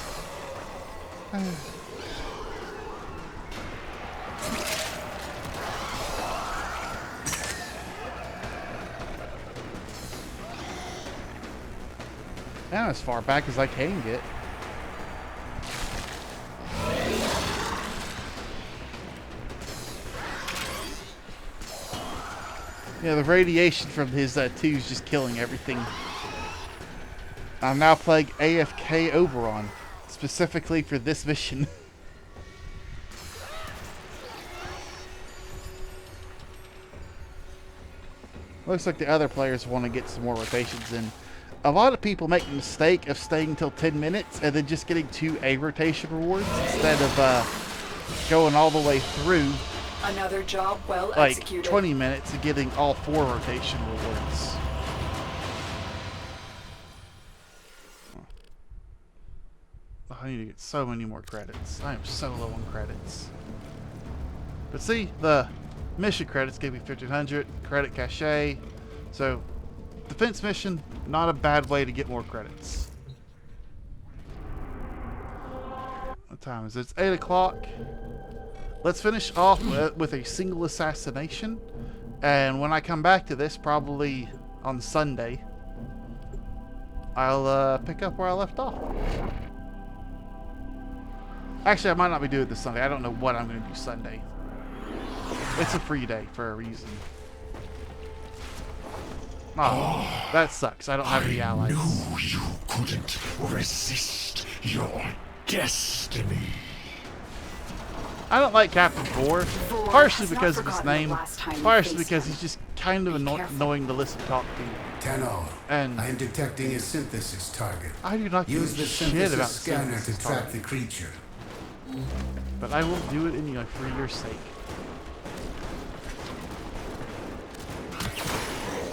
Now as far back as I can get. Yeah, the radiation from his two is just killing everything. I'm now playing AFK Oberon, specifically for this mission. Looks like the other players want to get some more rotations in. A lot of people make the mistake of staying until 10 minutes and then just getting 2 A rotation rewards instead of going all the way through. Another job well like executed. 20 minutes and getting all 4 rotation rewards. Oh, I need to get so many more credits. I am so low on credits. But see, the mission credits gave me 1,500 credit cachet. So, defense mission, not a bad way to get more credits. What time is it? It's 8 o'clock. Let's finish off with a single assassination. And when I come back to this, probably on Sunday, I'll pick up where I left off. Actually, I might not be doing this Sunday. I don't know what I'm going to do Sunday. It's a free day for a reason. Oh, that sucks. I don't have any allies. I knew you couldn't resist your destiny. I don't like Captain Vor, partially because of his name, partially because he's just kind of annoying to listen to talk to. Tenno, And I am detecting a synthesis target. I do not give Use the a shit about synthesis scanner synthesis to track target. the creature. But I will do it anyway for your sake.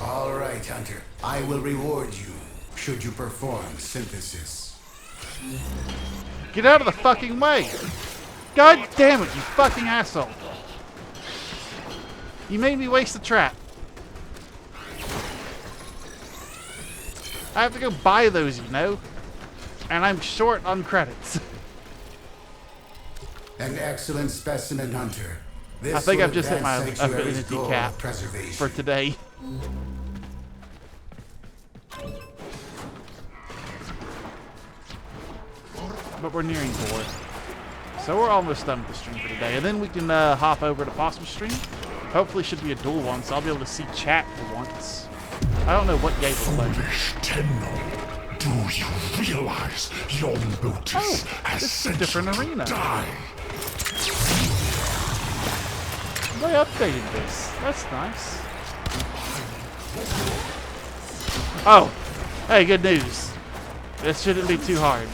All right, Hunter. I will reward you. should you perform synthesis. Get out of the fucking way! God damn it, you fucking asshole! You made me waste the trap. I have to go buy those, you know? And I'm short on credits. An excellent specimen, Hunter. This I think will I've just hit my advance Sanctuary's affinity goal of cap preservation. for today. But we're nearing 4. So we're almost done with the stream for today. And then we can hop over to Possum stream. Hopefully should be a dual one, so I'll be able to see chat for once. I don't know what game we're playing. Foolish Tenno, do you realize your motives as this is a different arena. die? They updated this. That's nice. Oh, hey, good news. This shouldn't be too hard.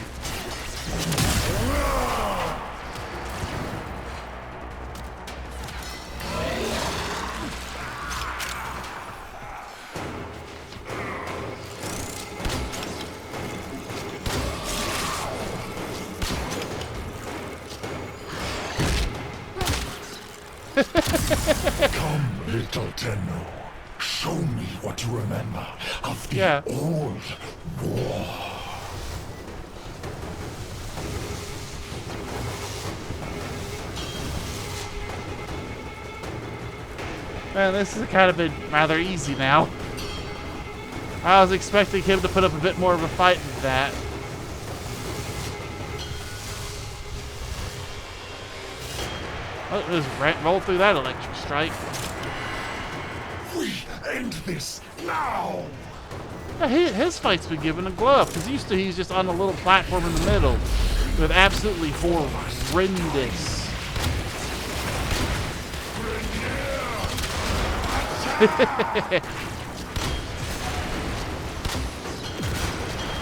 Come, little Tenno. Show me what you remember of the old war. Man, this has kind of been rather easy now. I was expecting him to put up a bit more of a fight than that. Oh, just roll through that electric strike. We end this now. Yeah, his fight's been given a glow up, because used to he's just on a little platform in the middle with absolutely horrendous.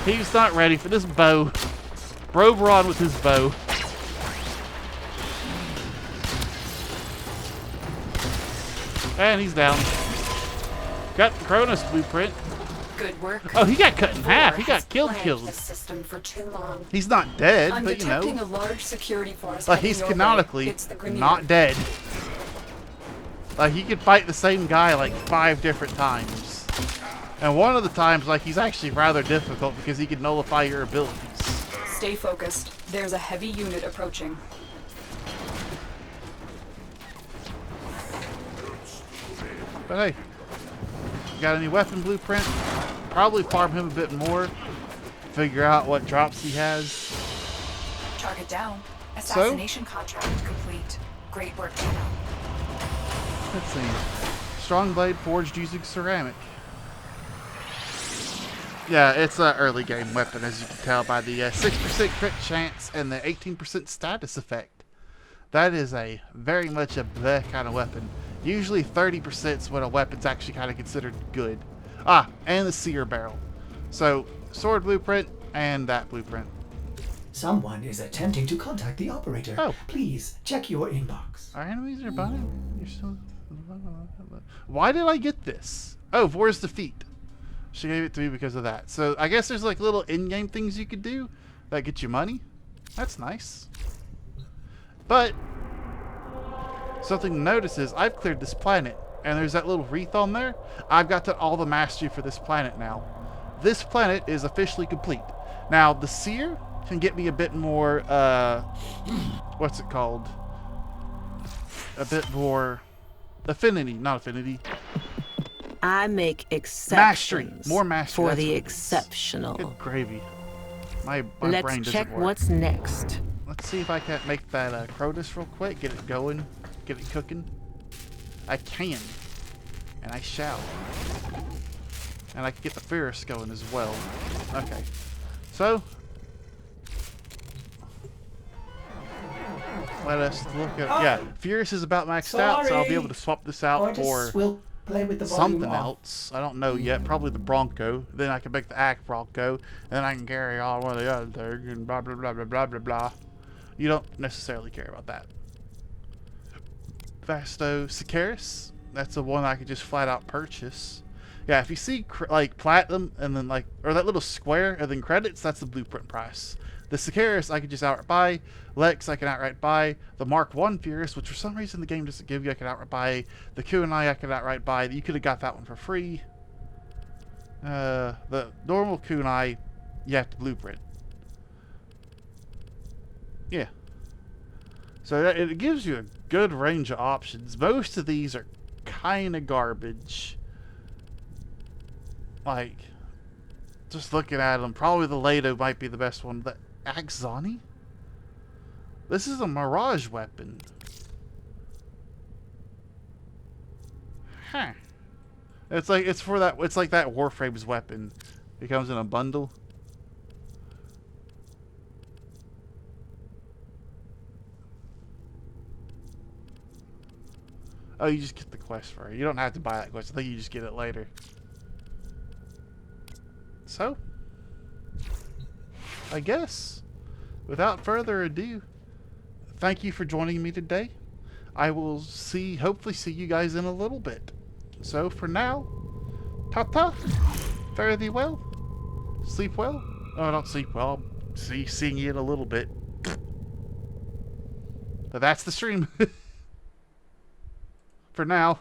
He's not ready for this bow. Robron with his bow. And he's down. Got the Cronus blueprint. Good work. Oh, he got cut in half. He War got killed. has plagued the system for too long. He's not dead, I'm but you detecting know. a large security force Like heading he's your way. canonically It's the Grenier. not dead. Like he could fight the same guy like 5 different times. And one of the times, like, he's actually rather difficult because he can nullify your abilities. Stay focused. There's a heavy unit approaching. But hey, got any weapon blueprint? Probably farm him a bit more. Figure out what drops he has. Target down. Assassination contract complete. Great work, Tenno. Let's see. Strong blade forged using ceramic. Yeah, it's an early game weapon, as you can tell by the 6% crit chance and the 18% status effect. That is a very much a bleh kind of weapon. Usually 30% is when a weapon's actually kind of considered good. Ah, and the seer barrel. So, sword blueprint and that blueprint. Someone is attempting to contact the operator. Oh. Please check your inbox. Our enemies are buying. You're still. Why did I get this? Oh, Vor's defeat. She gave it to me because of that. So I guess there's like little in-game things you could do that get you money. That's nice. But something to notice is I've cleared this planet, and there's that little wreath on there. I've got all the mastery for this planet now. This planet is officially complete. Now the seer can get me a bit more. What's it called? A bit more affinity, not affinity. I make exceptions Mastery. More mastery. for That's the what it is. exceptional. Good gravy. My brain Let's doesn't check work. what's next. Let's see if I can make that Crotus real quick. Get it going. Get it cooking. I can. And I shall. And I can get the Ferris going as well. Okay. So, let us look at... Yeah, Furious is about maxed out, so I'll be able to swap this out for We'll play with the volume something off. else. I don't know yet. Probably the Bronco. Then I can make the Act Bronco. And then I can carry on one of the other things and blah, blah, blah, blah, blah, blah, blah. You don't necessarily care about that. Vasto Sicaris. That's the one I could just flat out purchase. Yeah, if you see like platinum and then like, or that little square and then credits, that's the blueprint price. The Sicarius I could just outright buy. Lex I can outright buy. The Mark 1 Furious, which for some reason the game doesn't give you, I can outright buy. The Kunai I can outright buy. You could have got that one for free. The normal Kunai, you have to blueprint. Yeah. So it gives you a good range of options. Most of these are kind of garbage. Like, just looking at them, probably the Lado might be the best one. The Axani? This is a Mirage weapon. Huh. It's like, it's for that, it's like that Warframe's weapon. It comes in a bundle. Oh, you just get the quest for it. You don't have to buy that quest. I think you just get it later. So, I guess, without further ado, thank you for joining me today. I will hopefully see you guys in a little bit. So, for now, ta-ta, fare thee well, sleep well. Oh, don't sleep well. I'll seeing you in a little bit. But that's the stream. For now.